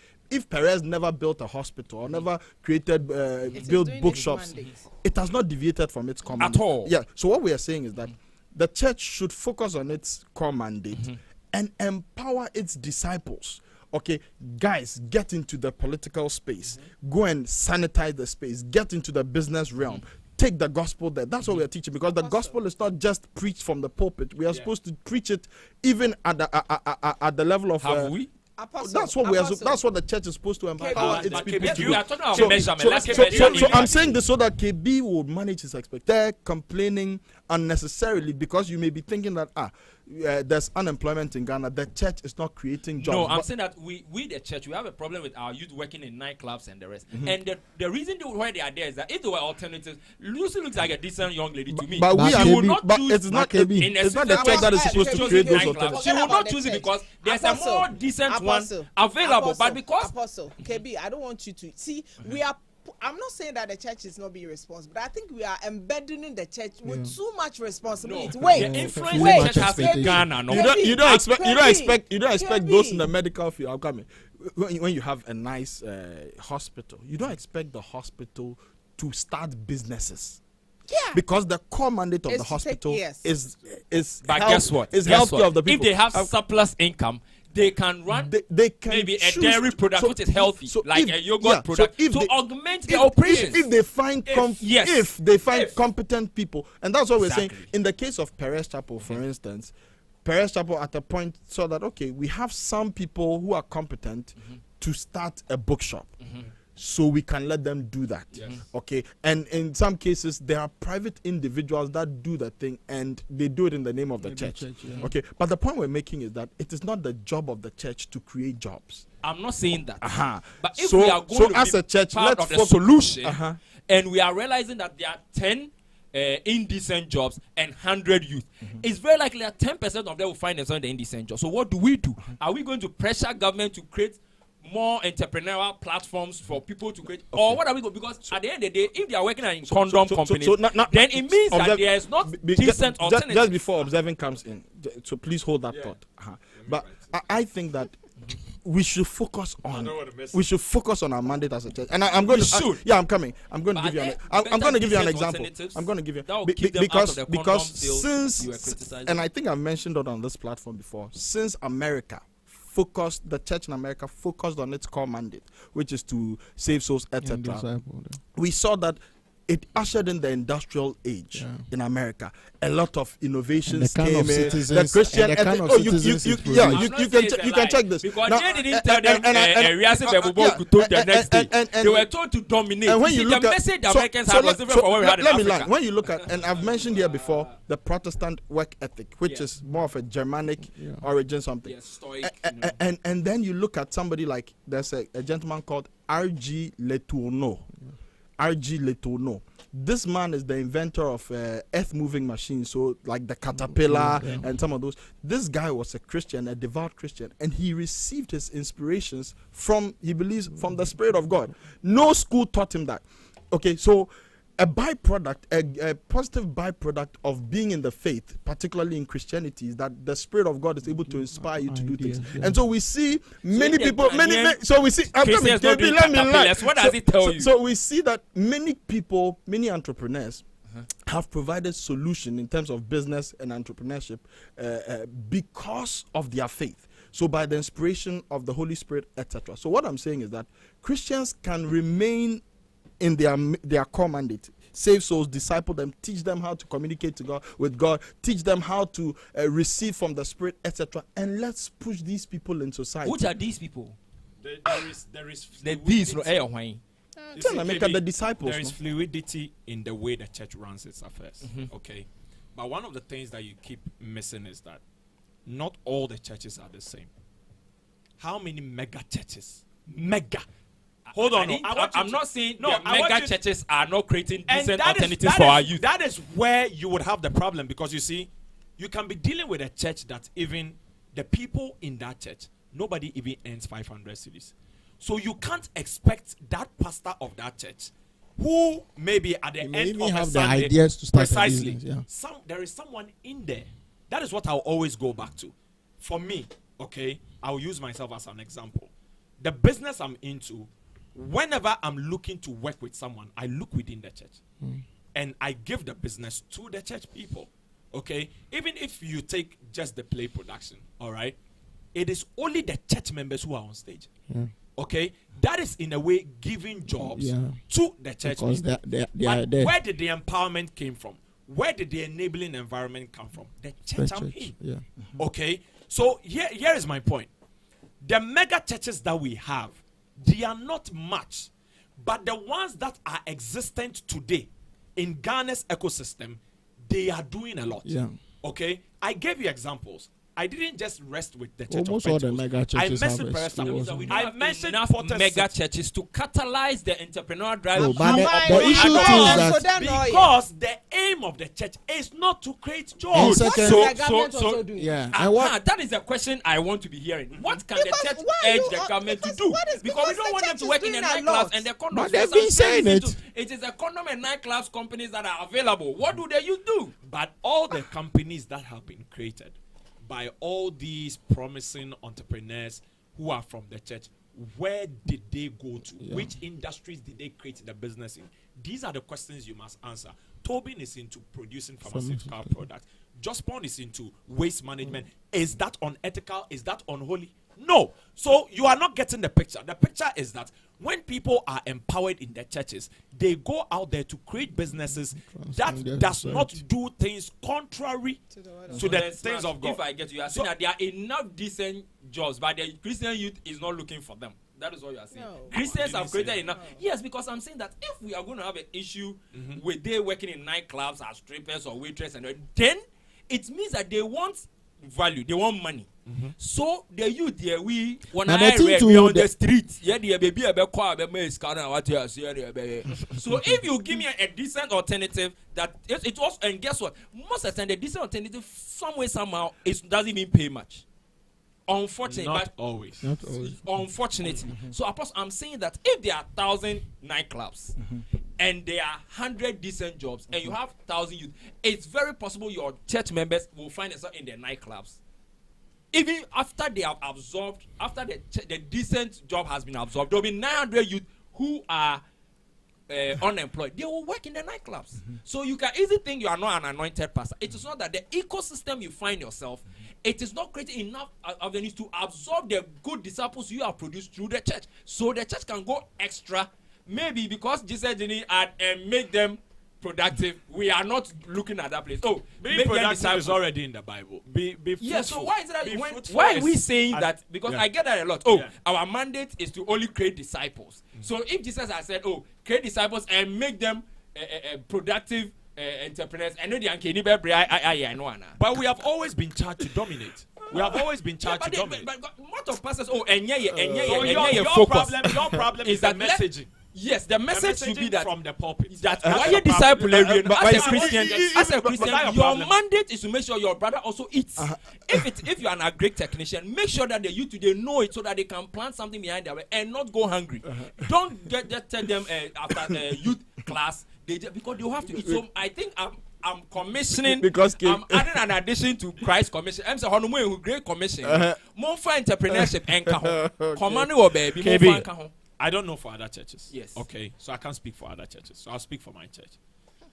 [SPEAKER 5] Perez never built a hospital or never created built
[SPEAKER 4] doing
[SPEAKER 5] bookshops,
[SPEAKER 4] its mandate.
[SPEAKER 5] it has not deviated from its core
[SPEAKER 1] At
[SPEAKER 5] mandate.
[SPEAKER 1] all.
[SPEAKER 5] Yeah. So what we are saying is that the church should focus on its core mandate and empower its disciples. Okay, guys, get into the political space. Go and sanitize the space. Get into the business realm. Take the gospel there. That's what we are teaching, because the gospel is not just preached from the pulpit. We are supposed to preach it even at the level of.
[SPEAKER 1] Have we?
[SPEAKER 4] Apostle,
[SPEAKER 5] That's what we are.
[SPEAKER 4] Apostle.
[SPEAKER 5] That's what the church is supposed to empower its
[SPEAKER 3] but
[SPEAKER 5] people
[SPEAKER 3] KB,
[SPEAKER 5] to
[SPEAKER 1] You
[SPEAKER 5] do.
[SPEAKER 1] are talking about
[SPEAKER 5] So-
[SPEAKER 1] measurement.
[SPEAKER 5] so-
[SPEAKER 1] Let's
[SPEAKER 5] so-
[SPEAKER 1] measure
[SPEAKER 5] so
[SPEAKER 1] it.
[SPEAKER 5] I'm saying this so that KB will manage his expect. They're complaining unnecessarily because you may be thinking that there's unemployment in Ghana. The church is not creating jobs.
[SPEAKER 1] No, I'm
[SPEAKER 5] But-
[SPEAKER 1] saying that we the church, we have a problem with our youth working in nightclubs and the rest. And the reason why they are there is that if there were alternatives, Lucy looks like a decent young lady to me.
[SPEAKER 5] But we
[SPEAKER 2] But
[SPEAKER 5] are.
[SPEAKER 1] you will
[SPEAKER 2] KB,
[SPEAKER 1] not
[SPEAKER 5] But
[SPEAKER 1] choose
[SPEAKER 5] it's not.
[SPEAKER 2] KB.
[SPEAKER 1] in a
[SPEAKER 5] It's not the
[SPEAKER 1] system
[SPEAKER 5] church that is
[SPEAKER 1] where
[SPEAKER 5] supposed
[SPEAKER 1] she
[SPEAKER 5] to
[SPEAKER 1] chooses
[SPEAKER 5] create those
[SPEAKER 1] nightclubs.
[SPEAKER 5] alternatives.
[SPEAKER 1] She will
[SPEAKER 4] Forget
[SPEAKER 1] not
[SPEAKER 4] about
[SPEAKER 1] choose
[SPEAKER 4] the
[SPEAKER 1] it
[SPEAKER 4] church.
[SPEAKER 1] because there's a
[SPEAKER 4] Apostle,
[SPEAKER 1] more decent
[SPEAKER 4] Apostle,
[SPEAKER 1] one available.
[SPEAKER 4] Apostle,
[SPEAKER 1] But because
[SPEAKER 4] Apostle, KB, I don't want you to see. We are. I'm not saying that the church is not being responsible, but I think we are embedding in the church with too much responsibility.
[SPEAKER 1] no,
[SPEAKER 4] Wait,
[SPEAKER 1] the influence
[SPEAKER 2] Too
[SPEAKER 1] the
[SPEAKER 2] much
[SPEAKER 1] church has in
[SPEAKER 2] expectation.
[SPEAKER 1] Ghana, no.
[SPEAKER 5] You don't expect
[SPEAKER 4] KB.
[SPEAKER 5] those in the medical field. I'm coming. When you have a nice hospital, you don't expect the hospital to start businesses.
[SPEAKER 4] Yeah.
[SPEAKER 5] Because the core mandate of
[SPEAKER 4] Is
[SPEAKER 5] the
[SPEAKER 4] to take-
[SPEAKER 5] hospital
[SPEAKER 4] yes.
[SPEAKER 5] is
[SPEAKER 1] But
[SPEAKER 5] health,
[SPEAKER 1] guess what?
[SPEAKER 5] is
[SPEAKER 1] Guess
[SPEAKER 5] healthcare
[SPEAKER 1] what?
[SPEAKER 5] of the people.
[SPEAKER 1] If they have surplus income, they can run
[SPEAKER 5] they can
[SPEAKER 1] maybe a
[SPEAKER 5] choose
[SPEAKER 1] dairy
[SPEAKER 5] to-
[SPEAKER 1] product
[SPEAKER 5] so-
[SPEAKER 1] which is healthy,
[SPEAKER 5] so
[SPEAKER 1] like
[SPEAKER 5] if-
[SPEAKER 1] a yogurt
[SPEAKER 5] yeah, so
[SPEAKER 1] product,
[SPEAKER 5] if
[SPEAKER 1] to
[SPEAKER 5] they-
[SPEAKER 1] augment their operations.
[SPEAKER 5] If they find
[SPEAKER 1] Yes.
[SPEAKER 5] if they find
[SPEAKER 1] If.
[SPEAKER 5] competent people, and that's what we're saying.
[SPEAKER 1] Exactly.
[SPEAKER 5] In the case of Perez Chapel, for instance, Perez Chapel at a point saw that okay, we have some people who are competent to start a bookshop. so we can let them do that.
[SPEAKER 3] Yes.
[SPEAKER 5] Okay, and in some cases there are private individuals that do the thing and they do it in the name of the church. Okay, but the point we're making is that it is not the job of the church to create jobs.
[SPEAKER 1] I'm not saying that. But if
[SPEAKER 5] So-
[SPEAKER 1] we are going
[SPEAKER 5] so
[SPEAKER 1] to
[SPEAKER 5] as
[SPEAKER 1] be
[SPEAKER 5] a church,
[SPEAKER 1] part
[SPEAKER 5] let's
[SPEAKER 1] of the
[SPEAKER 5] focus-
[SPEAKER 1] solution, and we are realizing that there are 10 indecent jobs and 100 youth, it's very likely that 10% of them will find themselves in the indecent job. So what do we do? Are we going to pressure government to create more entrepreneurial platforms for people to create, or what are we going? Because at the end of the day, if they are working in condom companies, then it means that there is not decent alternative.
[SPEAKER 5] Just before observing comes in, so please hold that thought. But I think that we should focus on our mandate as a church, and I'm going to. I'm coming. I'm going to give you an. I'm going to give you an example. I'm going to give you because since, and I think I've mentioned it on this platform before. Since America focused, the church in America focused on its core mandate, which is to save souls, etc. We saw that it ushered in the industrial age in America. A lot of innovations came in. The Christian ethic. Oh, you can check this.
[SPEAKER 1] Because they didn't tell them the next day. They were told to dominate.
[SPEAKER 5] And when you look
[SPEAKER 1] the
[SPEAKER 5] at
[SPEAKER 1] message the Americans had was different from what we had in Africa.
[SPEAKER 5] Let me when you look at, and I've mentioned here before, the Protestant work ethic, which is more of a Germanic origin, something.
[SPEAKER 1] Yeah, stoic,
[SPEAKER 5] and then you look at somebody like, there's a gentleman called R.G. Letourneau. R.G. Letourneau. This man is the inventor of earth-moving machines, so like the caterpillar and some of those. This guy was a Christian, a devout Christian, and he received his inspirations from, he believes, from the Spirit of God. No school taught him that. Okay, so a byproduct, a positive byproduct of being in the faith, particularly in Christianity, is that the Spirit of God is able to inspire you to do things. And so we see many people, so we see,
[SPEAKER 1] let me learn. What does it tell you?
[SPEAKER 5] So we see that many people, many entrepreneurs have provided solution in terms of business and entrepreneurship because of their faith. So by the inspiration of the Holy Spirit, etc. So what I'm saying is that Christians can remain in their core mandate, save souls, disciple them, teach them how to communicate with God, teach them how to receive from the Spirit, etc. And let's push these people in society.
[SPEAKER 1] Which are these people?
[SPEAKER 3] There is
[SPEAKER 1] the
[SPEAKER 5] disciples.
[SPEAKER 3] There is fluidity in the way the church runs its affairs. Okay, but one of the things that you keep missing is that not all the churches are the same. How many mega churches? Hold on.
[SPEAKER 1] I'm not saying mega churches are not creating decent alternatives
[SPEAKER 3] for
[SPEAKER 1] our youth.
[SPEAKER 3] That is where you would have the problem, because you see, you can be dealing with a church that even the people in that church, nobody even earns 500 cedis. So you can't expect that pastor of that church, who maybe at the end of
[SPEAKER 2] have
[SPEAKER 3] a Sunday,
[SPEAKER 2] the ideas to start
[SPEAKER 3] precisely,
[SPEAKER 2] a business,
[SPEAKER 3] there is someone in there. That is what I'll always go back to. For me, okay, I'll use myself as an example. The business I'm into, whenever I'm looking to work with someone, I look within the church. And I give the business to the church people. Okay? Even if you take just the play production, all right? It is only the church members who are on stage. Okay? That is in a way giving jobs to the church
[SPEAKER 2] because
[SPEAKER 3] people.
[SPEAKER 2] But
[SPEAKER 3] where did the empowerment came from? Where did the enabling environment come from? The church I'm in. Okay? So here is my point. The mega churches that we have, they are not much, but the ones that are existent today in Ghana's ecosystem, they are doing a lot. Okay, I gave you examples. I didn't just rest with the church
[SPEAKER 2] almost
[SPEAKER 3] of
[SPEAKER 2] all the mega churches
[SPEAKER 3] I mentioned
[SPEAKER 1] enough mega churches to catalyze the entrepreneurial drive.
[SPEAKER 2] No, but the issue is that
[SPEAKER 3] because the aim of the church is not to create jobs.
[SPEAKER 2] And
[SPEAKER 1] That is a question I want to be hearing. What can the church urge the government to do? Because we don't want them to work in the nightclubs and the condoms.
[SPEAKER 2] But they've been saying it.
[SPEAKER 1] It is the condom and nightclubs companies that are available. What do they do?
[SPEAKER 3] But all the companies that have been created by all these promising entrepreneurs who are from the church, where did they go to? Which industries did they create the business in? These are the questions you must answer. Tobin is into producing pharmaceutical products. Jospon is into waste management. Is that unethical? Is that unholy? No. So you are not getting the picture. The picture is that when people are empowered in their churches, they go out there to create businesses that does not do things contrary to the things of God.
[SPEAKER 1] If I get you, are saying that there are enough decent jobs, but the Christian youth is not looking for them. That is what you are saying.
[SPEAKER 4] No.
[SPEAKER 1] Christians have created
[SPEAKER 3] that.
[SPEAKER 1] enough. Yes, because I'm saying that if we are going to have an issue with they working in nightclubs as strippers or waitress, and then it means that they want value, they want money. So the youth there, we when I read we on the street, yeah, the baby a be call be me scanner what you see there. So if you give me a decent alternative that it was, and guess what? Most of the time the decent alternative some way somehow it doesn't even pay much. Unfortunately,
[SPEAKER 3] not always.
[SPEAKER 1] Unfortunately. So I'm saying that if there are 1,000 nightclubs and there are 100 decent jobs and you have 1,000 youth, it's very possible your church members will find themselves in the nightclubs. Even after they have absorbed, after the decent job has been absorbed, there will be 900 youth who are unemployed. They will work in the nightclubs. So you can easily think you are not an anointed pastor. It is not that the ecosystem you find yourself, it is not creating enough avenues to absorb the good disciples you have produced through the church. So the church can go extra. Maybe because Jesus didn't add and make them productive, we are not looking at that place. Oh,
[SPEAKER 3] being productive is already in the Bible. Be
[SPEAKER 1] yeah, so why is that? Why are we saying that? Because I get that a lot. Oh, our mandate is to only create disciples. So if Jesus has said, oh, create disciples and make them productive entrepreneurs, I know the
[SPEAKER 3] but we have always been charged to dominate. We have always been charged to dominate.
[SPEAKER 1] But what of pastors? Oh, and
[SPEAKER 3] your problem is that messaging.
[SPEAKER 1] Yes, the message should be that
[SPEAKER 3] from the pulpit.
[SPEAKER 1] That why you disciple as a Christian, your mandate is to make sure your brother also eats. If you are an agric technician, make sure that the youth they know it so that they can plant something behind their way and not go hungry. Don't just tell them after the youth class because they will have to eat. So I think I'm commissioning because I'm adding an addition to Christ's commission. I'm saying who great commission. More for entrepreneurship and command or baby.
[SPEAKER 3] I don't know for other churches.
[SPEAKER 1] Yes.
[SPEAKER 3] Okay. So I can't speak for other churches. So I'll speak for my church.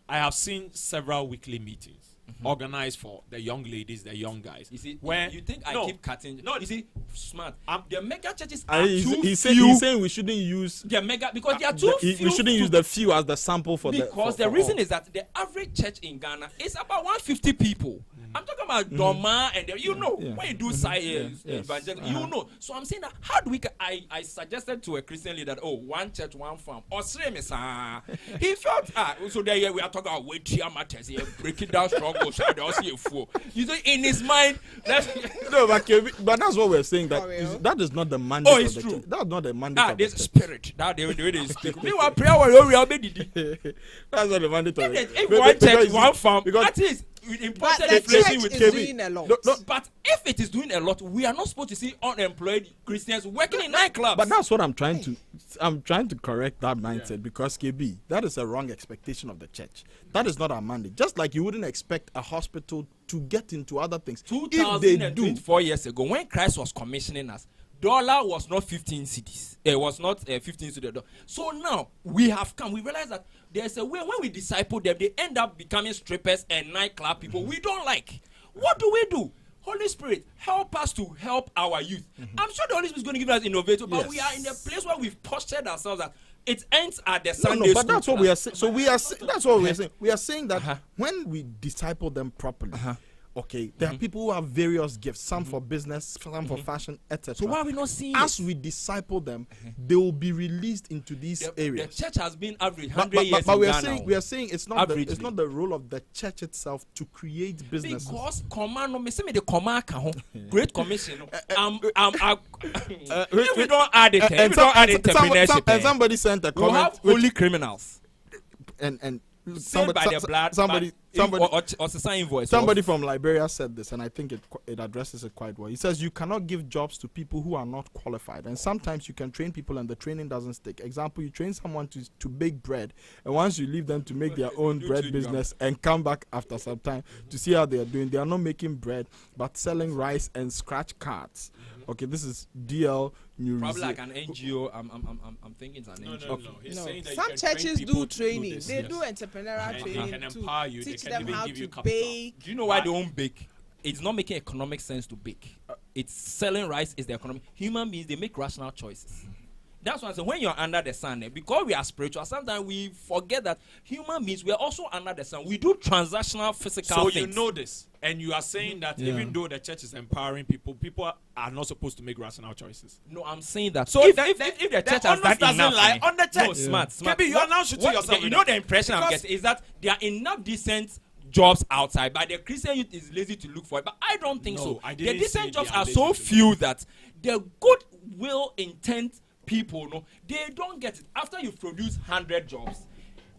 [SPEAKER 3] I have seen several weekly meetings organized for the young ladies, the young guys.
[SPEAKER 1] You see, where you think I keep cutting? No, you see, smart. The mega churches are too few.
[SPEAKER 5] He's saying we shouldn't use
[SPEAKER 1] the mega because they are too few.
[SPEAKER 5] We shouldn't use the few as the sample for
[SPEAKER 1] because the reason is that the average church in Ghana is about 150 people. I'm talking about Doma and when you do evangelical, you know. So I'm saying that how do we? I suggested to a Christian leader that one church, one farm. Or he felt so there we are talking about weighty matters here, breaking down struggles. You know, in his mind,
[SPEAKER 5] no, but that's what we're saying. That is not the mandate.
[SPEAKER 1] Oh, it's true.
[SPEAKER 5] That's not the mandate.
[SPEAKER 1] There's spirit. That the way they speak. Me want prayer warrior.
[SPEAKER 5] That's not the mandate.
[SPEAKER 1] If one church, one farm, that is.
[SPEAKER 4] But the church is doing a lot.
[SPEAKER 1] But if it is doing a lot, we are not supposed to see unemployed Christians working in nightclubs.
[SPEAKER 5] But that's what I'm trying to correct that mindset because KB, that is a wrong expectation of the church. That is not our mandate. Just like you wouldn't expect a hospital to get into other things.
[SPEAKER 1] 2024 years ago, when Christ was commissioning us, dollar was not 15 cedis. It was not 15 cedis. So now we have come. We realize that there's a way when we disciple them, they end up becoming strippers and nightclub people we don't like. What do we do? Holy Spirit, help us to help our youth. I'm sure the Holy Spirit is going to give us innovative, but we are in the place where we've postured ourselves that it ends at the Sunday school.
[SPEAKER 5] But that's what we are saying. So that's what we are saying. We are saying that when we disciple them properly. Okay, there are people who have various gifts, some for business, some for fashion, etc.
[SPEAKER 1] So why are we not seeing
[SPEAKER 5] as we disciple them, they will be released into these areas.
[SPEAKER 1] The church has been average 100 years
[SPEAKER 5] but
[SPEAKER 1] we are
[SPEAKER 5] saying it's not the role of the church itself to create businesses.
[SPEAKER 1] Because the command Great Commission. If we don't add it, if we don't add entrepreneurship,
[SPEAKER 5] and somebody sent a comment.
[SPEAKER 1] We have holy criminals.
[SPEAKER 5] And
[SPEAKER 1] saved by the blood.
[SPEAKER 5] Somebody from Liberia said this, and I think it addresses it quite well. He says you cannot give jobs to people who are not qualified, and sometimes you can train people and the training doesn't stick. Example, you train someone to bake bread, and once you leave them to make their own bread business and come back after some time to see how they are doing, they are not making bread but selling rice and scratch cards. Okay, this is DL New
[SPEAKER 1] Probably like an NGO. I'm thinking it's an NGO.
[SPEAKER 3] No. He's saying that
[SPEAKER 4] some churches do training. They do entrepreneurial training.
[SPEAKER 3] They can empower you.
[SPEAKER 4] Teach
[SPEAKER 3] they can
[SPEAKER 4] them
[SPEAKER 3] even
[SPEAKER 4] how
[SPEAKER 3] give you
[SPEAKER 4] to
[SPEAKER 3] capital.
[SPEAKER 4] bake.
[SPEAKER 1] Do you know why they won't bake? It's not making economic sense to bake. It's selling rice is the economy. Human beings, they make rational choices. That's why I say when you're under the sun, because we are spiritual, sometimes we forget that human beings, we are also under the sun. We do transactional physical
[SPEAKER 3] so
[SPEAKER 1] things.
[SPEAKER 3] you know this, and you are saying that even though the church is empowering people, people are not supposed to make rational choices.
[SPEAKER 1] No, I'm saying that.
[SPEAKER 3] So
[SPEAKER 1] if
[SPEAKER 3] the
[SPEAKER 1] church has done enough,
[SPEAKER 3] lie on the church.
[SPEAKER 1] No, smart.
[SPEAKER 3] Maybe you are now shooting yourself.
[SPEAKER 1] You know the impression I'm getting is that there are enough decent jobs outside, but the Christian youth is lazy to look for it. But I don't think so. The decent jobs are so few that the good will intent people, no, they don't get it. After you produce 100 jobs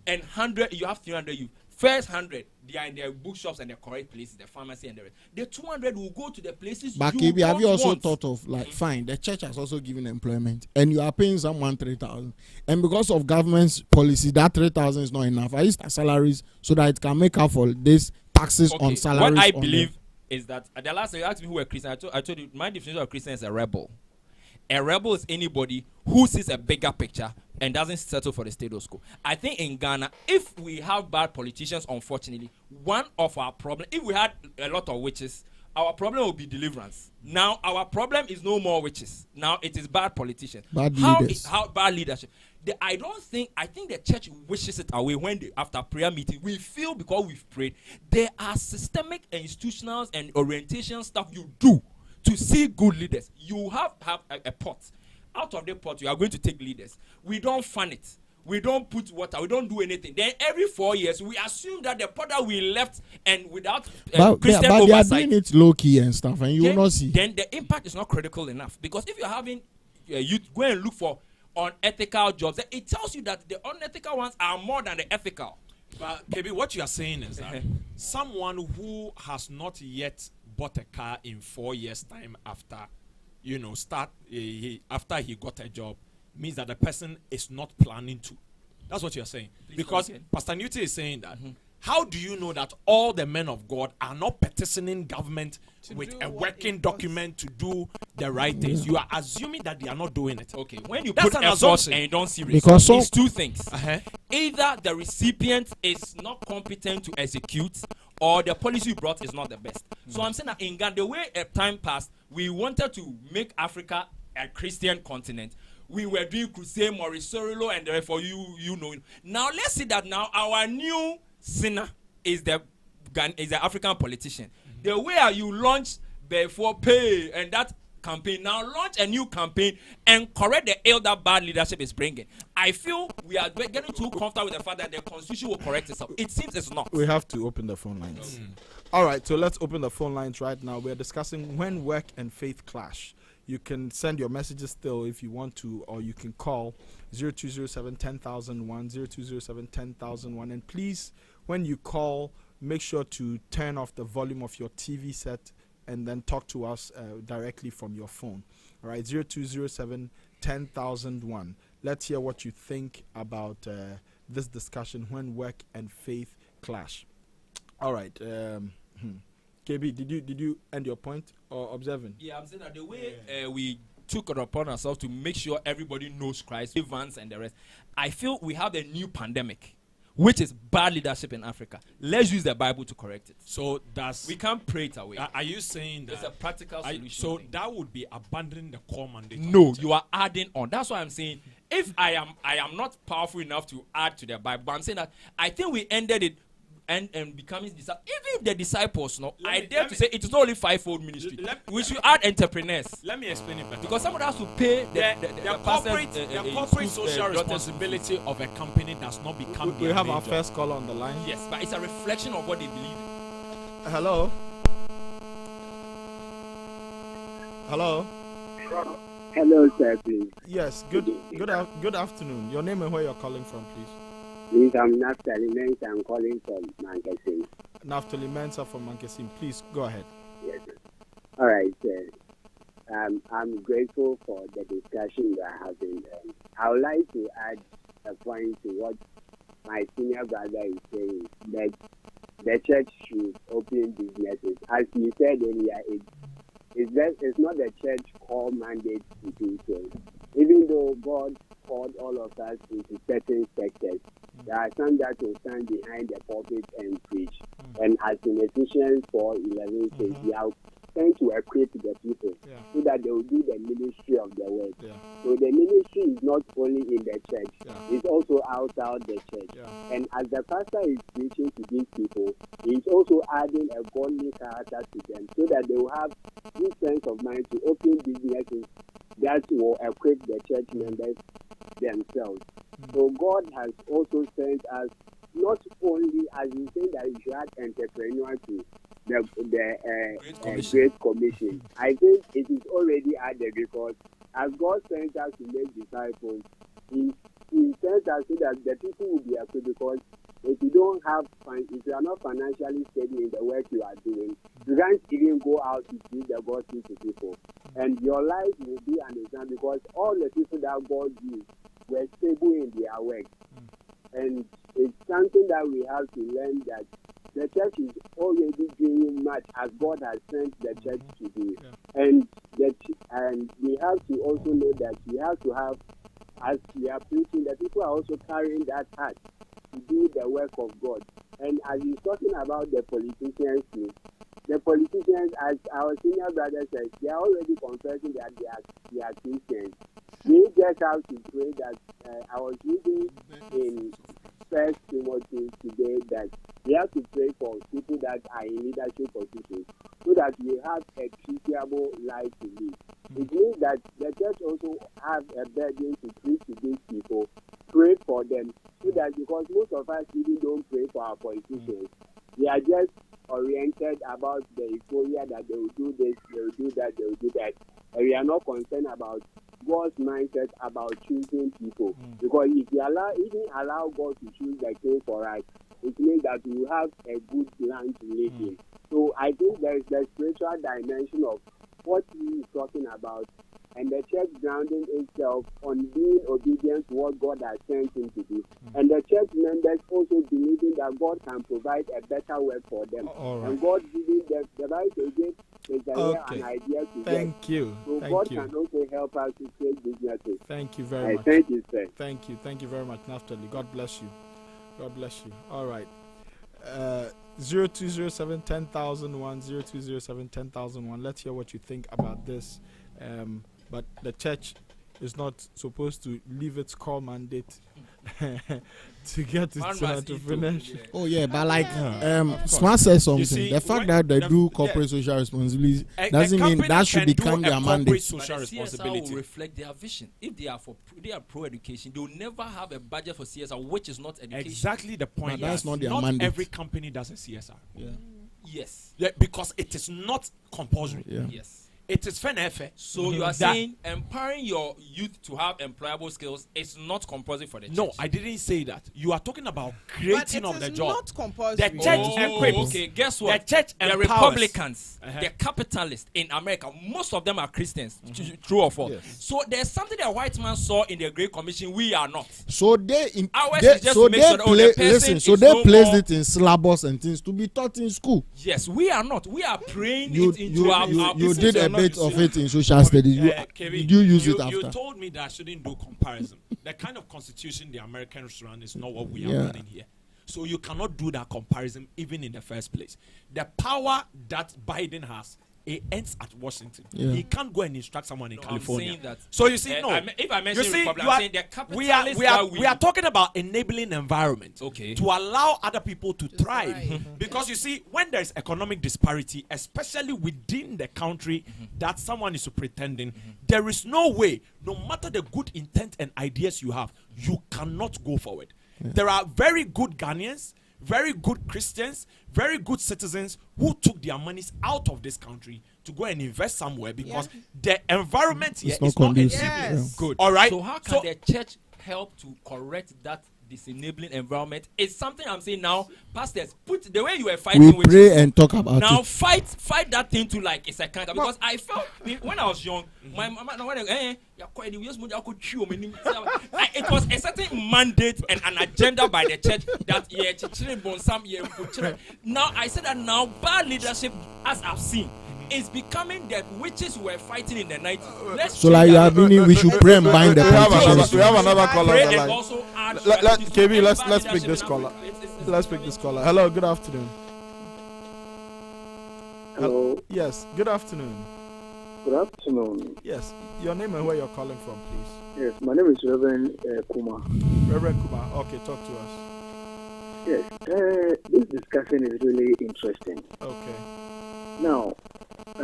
[SPEAKER 1] and 100, you have 300 youth. First 100, they are in their bookshops and the correct places, the pharmacy and the rest. The 200 will go to the places. But
[SPEAKER 2] KB, have you also thought of fine? The church has also given employment, and you are paying someone 3,000, and because of government's policy, that 3,000 is not enough. I used salaries so that it can make up for this taxes on salaries.
[SPEAKER 1] What I believe is that the last time you asked me who were Christian, I told you my definition of Christian is a rebel. A rebel is anybody who sees a bigger picture and doesn't settle for the status quo. I think in Ghana, if we have bad politicians, unfortunately, one of our problems, if we had a lot of witches, our problem will be deliverance. Now, our problem is no more witches. Now, it is bad politicians.
[SPEAKER 2] Bad leaders.
[SPEAKER 1] How bad leadership. I think the church wishes it away when after prayer meeting, we feel because we've prayed, there are systemic and institutional and orientation stuff you do to see good leaders. You have a pot. Out of the pot, you are going to take leaders. We don't fund it. We don't put water. We don't do anything. Then every 4 years, we assume that the pot that we left and without Christian oversight. But they are doing
[SPEAKER 2] it low key and stuff, and you will not see.
[SPEAKER 1] Then the impact is not critical enough. Because if you're having youth go and look for unethical jobs, then it tells you that the unethical ones are more than the ethical.
[SPEAKER 3] But KB, what you are saying is that someone who has not yet bought a car in 4 years' time after, after he got a job, means that the person is not planning to. That's what you're saying. Because Pastor Newton is saying that. How do you know that all the men of God are not petitioning government with a working document to do the right things? You are assuming that they are not doing it.
[SPEAKER 1] Okay, when you put an effort and you don't see results,
[SPEAKER 2] because
[SPEAKER 1] it's two things. Either the recipient is not competent to execute, or the policy you brought is not the best. So I'm saying that in Ghana, the way time passed, we wanted to make Africa a Christian continent. We were doing crusade, Maurice Sorilo, and therefore you know. Now let's see that now our new sinner is the African politician. The way you launch before pay and that campaign, now launch a new campaign and correct the ill that bad leadership is bringing. I feel we are getting too comfortable with the fact that the constitution will correct itself. It seems it's not.
[SPEAKER 5] We have to open the phone lines. All right, so let's open the phone lines right now. We're discussing when work and faith clash. You can send your messages still if you want to, or you can call 0207 10001, 0207 10001. And please, when you call, make sure to turn off the volume of your TV set and then talk to us directly from your phone. All right, 0207 10001. Let's hear what you think about this discussion when work and faith clash. All right. KB, did you end your point or observing?
[SPEAKER 1] Yeah, I'm saying that the way we took it upon ourselves to make sure everybody knows Christ, Evans and the rest, I feel we have a new pandemic, which is bad leadership in Africa. Let's use the Bible to correct it.
[SPEAKER 3] So
[SPEAKER 1] we can't pray it away.
[SPEAKER 3] Are you saying that
[SPEAKER 1] it's a practical solution?
[SPEAKER 3] So that would be abandoning the core mandate?
[SPEAKER 1] No, you are adding on. That's why I'm saying if I am not powerful enough to add to the Bible, but I'm saying that I think we ended it and becoming disciples. Even the disciples, I dare to say it is not only fivefold ministry. We should add entrepreneurs.
[SPEAKER 3] Let me explain it better.
[SPEAKER 1] Because someone has to pay
[SPEAKER 3] the corporate social responsibility of a company does not become.
[SPEAKER 5] We have our first caller on the line.
[SPEAKER 1] Yes, but it's a reflection of what they believe in.
[SPEAKER 5] Hello. Hello.
[SPEAKER 6] Hello, sir, please.
[SPEAKER 5] Yes. Good afternoon. Your name and where you're calling from, please.
[SPEAKER 6] Please, I'm Naftali Mensa. I'm calling from Mankasim.
[SPEAKER 5] Naftali Mensa from Mankasim. Please go ahead.
[SPEAKER 6] Yes, sir. All right, sir. I'm grateful for the discussion you are having. I would like to add a point to what my senior brother is saying, that the church should open businesses. As you said earlier, it's not the church core mandate to do so. Even though God called all of us into certain sectors, there are some that will stand behind the pulpit and preach. And as in Ephesians 4:11 says, sent to equip the people so that they will do the ministry of the word. So the ministry is not only in the church, it's also outside the church. And as the pastor is preaching to these people, he's also adding a godly character to them so that they will have this sense of mind to open businesses that will equip the church members themselves. So God has also sent us not only, as you say, that you should add entrepreneurs to the Great Commission. I think it is already added because as God sent us to make disciples, He sent us so that the people will be equipped. Because if you are not financially steady in the work you are doing, you can't even go out to preach the gospel to people. And your life will be an example because all the people that God used were stable in their work. And it's something that we have to learn, that the church is already doing much as God has sent the church to do. And we have to also know that we have to have, as we are preaching, the people are also carrying that heart to do the work of God. And as he's talking about the politicians too, the politicians, as our senior brother said, they are already confessing that they are Christians. We just have to pray that I was reading in 1 Timothy today that we have to pray for people that are in leadership positions so that we have a teachable life to live. It means that the church also has a burden to preach to these people, pray for them, so that because most of us even don't pray for our politicians. We are just oriented about the euphoria that they will do this, they will do that, they will do that. And we are not concerned about God's mindset about choosing people. Because if you allow God to choose the king for us, it means that we will have a good land to live in. So I think there is the spiritual dimension of what he is talking about, and the church grounding itself on being obedient to what God has sent him to do. And the church members also believing that God can provide a better work for them. And God giving them the right to give an idea to
[SPEAKER 5] Thank you.
[SPEAKER 6] So
[SPEAKER 5] Thank
[SPEAKER 6] God
[SPEAKER 5] you.
[SPEAKER 6] can also help us to create businesses.
[SPEAKER 5] Thank you very much.
[SPEAKER 6] Thank you, sir.
[SPEAKER 5] Thank you. Thank you very much, Naftali. God bless you. God bless you. All right. 0207 10001 0207 10001. Let's hear what you think about this. But the church is not supposed to leave its core mandate to get its entrepreneurship.
[SPEAKER 2] Oh yeah, but like Smart says something.
[SPEAKER 3] See,
[SPEAKER 2] the fact that they do corporate social responsibility doesn't mean that should become their mandate.
[SPEAKER 3] Social responsibility
[SPEAKER 1] will reflect their vision. If they are pro education, they will never have a budget for CSR, which is not education.
[SPEAKER 3] Exactly the point.
[SPEAKER 2] But that's not their
[SPEAKER 3] not
[SPEAKER 2] mandate.
[SPEAKER 3] Every company does a CSR.
[SPEAKER 2] Yeah.
[SPEAKER 1] Yes.
[SPEAKER 3] Yeah, because it is not compulsory.
[SPEAKER 2] Yeah.
[SPEAKER 1] Yes.
[SPEAKER 3] It is fair.
[SPEAKER 1] So you are saying empowering your youth to have employable skills is not compulsory for the church?
[SPEAKER 3] No, I didn't say that. You are talking about creating of the job.
[SPEAKER 4] Not compulsory.
[SPEAKER 3] The church equips.
[SPEAKER 1] Okay, guess what?
[SPEAKER 3] The church
[SPEAKER 1] the
[SPEAKER 3] empowers.
[SPEAKER 1] Republicans, the capitalists in America, most of them are Christians. True or false?
[SPEAKER 2] Yes.
[SPEAKER 1] So there's something that white man saw in the Great Commission. We are not.
[SPEAKER 2] So they placed
[SPEAKER 1] more
[SPEAKER 2] it in syllabus and things to be taught in school.
[SPEAKER 1] Yes, we are not. We are praying
[SPEAKER 2] You
[SPEAKER 1] it into our
[SPEAKER 2] did a bit of it in social studies. Did you use it after?
[SPEAKER 3] You told me that I shouldn't do comparison. The kind of constitution the Americans run is not what we are running here. So you cannot do that comparison even in the first place. The power that Biden has, it ends at Washington.
[SPEAKER 2] Yeah.
[SPEAKER 3] He can't go and instruct someone in California.
[SPEAKER 1] I'm saying that,
[SPEAKER 3] so you see,
[SPEAKER 1] if I mention Republic,
[SPEAKER 3] you
[SPEAKER 1] I'm saying the capitalists
[SPEAKER 3] we are talking about enabling environment
[SPEAKER 1] to
[SPEAKER 3] allow other people to thrive. Because you see, when there is economic disparity, especially within the country that someone is pretending, there is no way, no matter the good intent and ideas you have, you cannot go forward. There are very good Ghanaians, very good Christians, very good citizens who took their monies out of this country to go and invest somewhere because the environment here is not good. All right.
[SPEAKER 1] So how can the church help to correct that disenabling environment? It's something I'm saying now. Pastors, put the way you were fighting.
[SPEAKER 2] We pray and talk about
[SPEAKER 1] now
[SPEAKER 2] it.
[SPEAKER 1] Fight that thing to like it's a kind of, because I felt when I was young, my mama it was a certain mandate and an agenda by the church that now I said that now bad leadership, as I've seen, is becoming the witches who were fighting in the 90s.
[SPEAKER 2] So like you have meaning we should pray and bind the politicians.
[SPEAKER 5] We have another caller.
[SPEAKER 1] KB,
[SPEAKER 5] let's pick this caller. Let's pick this caller. Hello, good afternoon.
[SPEAKER 6] Hello.
[SPEAKER 5] Yes. Good afternoon.
[SPEAKER 6] Good afternoon.
[SPEAKER 5] Yes. Your name and where you're calling from, please.
[SPEAKER 6] Yes, my name is Reverend Kuma.
[SPEAKER 5] Reverend Kuma. Okay, talk to us.
[SPEAKER 6] Yes. This discussion is really interesting.
[SPEAKER 5] Okay.
[SPEAKER 6] Now, I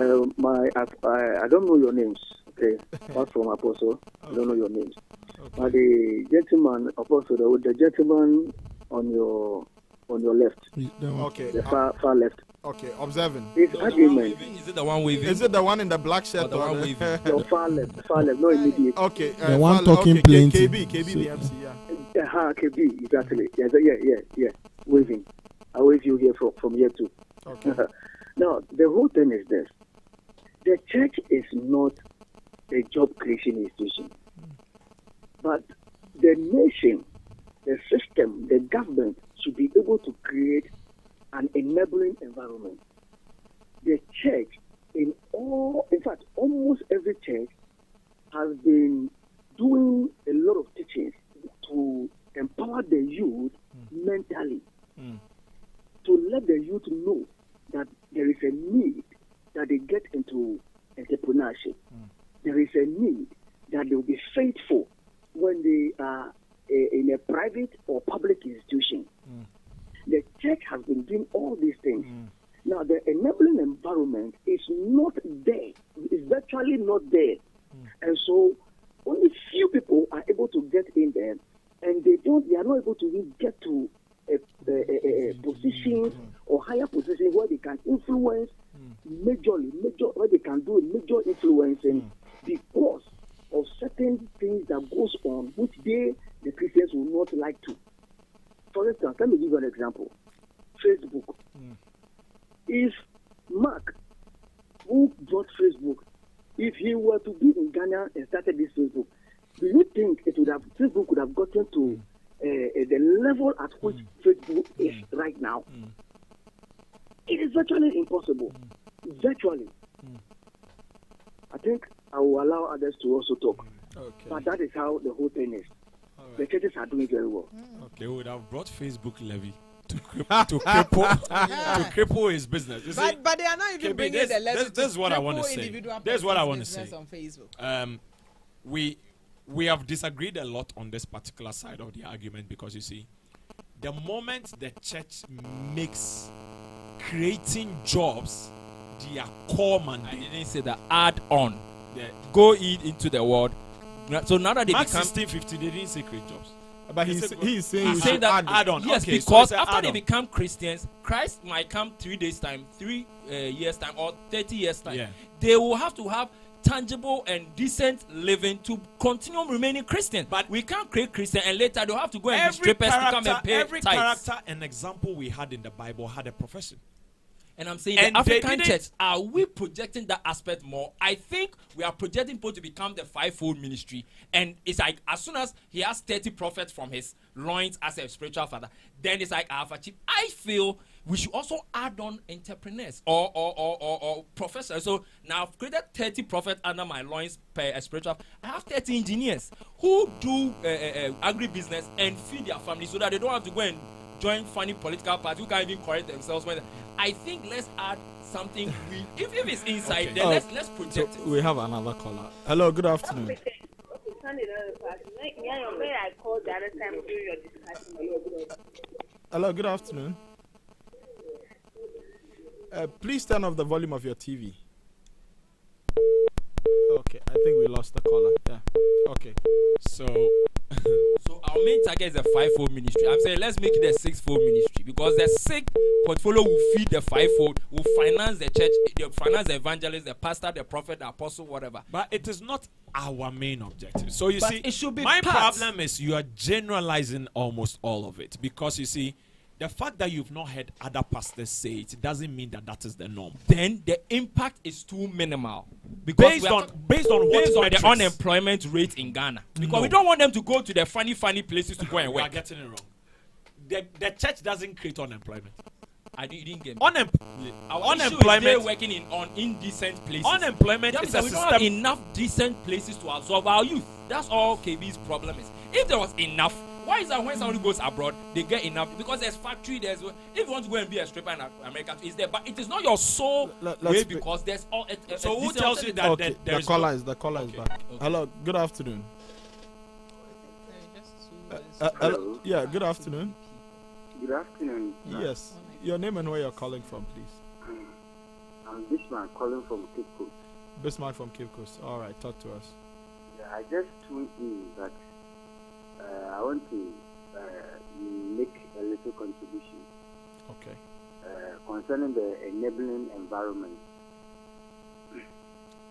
[SPEAKER 6] don't know your names. Okay. Apart from Apostle, I don't know your names.
[SPEAKER 5] Okay.
[SPEAKER 6] But the gentleman, Apostle, the gentleman on your left.
[SPEAKER 5] Okay.
[SPEAKER 6] The far left.
[SPEAKER 5] Okay. Observing.
[SPEAKER 6] His argument.
[SPEAKER 1] Is it the one waving?
[SPEAKER 5] Is it the one in the black shirt
[SPEAKER 1] or the one waving?
[SPEAKER 6] Your far left, not immediate.
[SPEAKER 5] Okay.
[SPEAKER 2] The one talking plenty.
[SPEAKER 5] KB the MC, yeah.
[SPEAKER 6] KB, exactly. Yeah. Waving. I wave you here from here too.
[SPEAKER 5] Okay.
[SPEAKER 6] Now, the whole thing is this. The church is not a job creation institution. But the nation, the system, the government should be able to create an enabling environment. The church, in fact, almost every church has been doing a lot of teachings to empower the youth mentally, to let the youth know that there is a need that they get into entrepreneurship. There is a need that they will be faithful when they are in a private or public institution. The church has been doing all these things. Now, the enabling environment is not there. It's virtually not there. And so, only few people are able to get in there, and they are not able to even get to a position or higher position where they can influence where they can do major influencing because of certain things that goes on which the Christians will not like to. For instance, let me give you an example. Facebook. If Mark, who brought Facebook, if he were to be in Ghana and started this Facebook, do you think Facebook would have gotten to the level at which Facebook is right now? It is virtually impossible. Virtually. I think I will allow others to also talk.
[SPEAKER 5] Okay.
[SPEAKER 6] But that is how the whole thing is. Right. The churches are doing very well.
[SPEAKER 3] They would have brought Facebook levy to cripple his business.
[SPEAKER 4] But they are not even bringing the levy.
[SPEAKER 3] This is what I want to say. This is what I want to say.
[SPEAKER 4] On Facebook.
[SPEAKER 3] We have disagreed a lot on this particular side of the argument because you see, the moment the church makes creating jobs their core mandate.
[SPEAKER 1] I didn't say the add-on. Go into the world. So now that they
[SPEAKER 3] Mark
[SPEAKER 1] become
[SPEAKER 3] 16:50, they didn't say create jobs.
[SPEAKER 5] But he's saying
[SPEAKER 1] that
[SPEAKER 3] add-on.
[SPEAKER 1] Yes,
[SPEAKER 3] okay,
[SPEAKER 1] because
[SPEAKER 3] so
[SPEAKER 1] after
[SPEAKER 3] add-on.
[SPEAKER 1] they become Christians, Christ might come 3 days time, 3 years time, or 30 years time.
[SPEAKER 3] Yeah.
[SPEAKER 1] They will have to have tangible and decent living to continue remaining Christian. But we can't create Christian and later they'll have to go and be strippers to come and pay
[SPEAKER 3] every
[SPEAKER 1] tithes.
[SPEAKER 3] character and example we had in the Bible had a profession.
[SPEAKER 1] And I'm saying
[SPEAKER 3] And
[SPEAKER 1] the
[SPEAKER 3] they
[SPEAKER 1] African
[SPEAKER 3] didn't-
[SPEAKER 1] church, are we projecting that aspect more? I think we are projecting people to become the fivefold ministry. And it's like as soon as he has 30 prophets from his loins as a spiritual father, then it's like I have achieved. I feel we should also add on entrepreneurs or professors. So now I've created 30 prophets under my loins per spiritual. I have 30 engineers who do agribusiness and feed their family so that they don't have to go and join funny political parties who can't even correct themselves. I think let's add something. If it's inside,
[SPEAKER 3] Okay.
[SPEAKER 1] then let's project it.
[SPEAKER 5] We have another caller. Hello, good afternoon. Hello, good afternoon. Please turn off the volume of your TV. Okay, I think we lost the caller. Yeah. Okay.
[SPEAKER 3] So
[SPEAKER 1] our main target is the fivefold ministry. I'm saying let's make it a sixfold ministry because the six portfolio will feed the fivefold, will finance the church, will finance the evangelist, the pastor, the prophet, the apostle, whatever.
[SPEAKER 3] but it is not our main objective. So you
[SPEAKER 1] But
[SPEAKER 3] see,
[SPEAKER 1] it should be
[SPEAKER 3] my
[SPEAKER 1] part.
[SPEAKER 3] problem is you are generalizing almost all of it because you see, the fact that you've not heard other pastors say it doesn't mean that that is the norm.
[SPEAKER 1] Then the impact is too minimal because
[SPEAKER 3] Based on what
[SPEAKER 1] based on the
[SPEAKER 3] metrics?
[SPEAKER 1] unemployment rate in Ghana. Because
[SPEAKER 3] No.
[SPEAKER 1] we don't want them to go to the funny places to go and
[SPEAKER 3] You are
[SPEAKER 1] work.
[SPEAKER 3] getting it wrong. The church doesn't create unemployment.
[SPEAKER 1] You didn't get me.
[SPEAKER 3] Our
[SPEAKER 1] Unemployment
[SPEAKER 3] unemployment,
[SPEAKER 1] working in indecent places.
[SPEAKER 3] unemployment
[SPEAKER 1] That
[SPEAKER 3] is
[SPEAKER 1] means
[SPEAKER 3] a
[SPEAKER 1] that we don't have
[SPEAKER 3] system.
[SPEAKER 1] enough decent places to absorb our youth. That's all KB's problem is. If there was enough, Why is that when somebody goes abroad, they get enough? Because there's factory, if you want to go and be a stripper in America, it's there. But it is not your sole way because there's all.
[SPEAKER 3] So who tells you that
[SPEAKER 5] okay, the caller is back. Okay. Hello, good afternoon.
[SPEAKER 6] Hello.
[SPEAKER 5] Yeah, good afternoon.
[SPEAKER 6] Good afternoon.
[SPEAKER 5] Yes. Your name and where you're calling from, please.
[SPEAKER 6] I'm Bismarck calling from Cape Coast.
[SPEAKER 5] Bismarck from Cape Coast. All right, talk to us.
[SPEAKER 6] Yeah, I just tuned in that I want to make a little contribution.
[SPEAKER 5] Okay.
[SPEAKER 6] Concerning the enabling environment.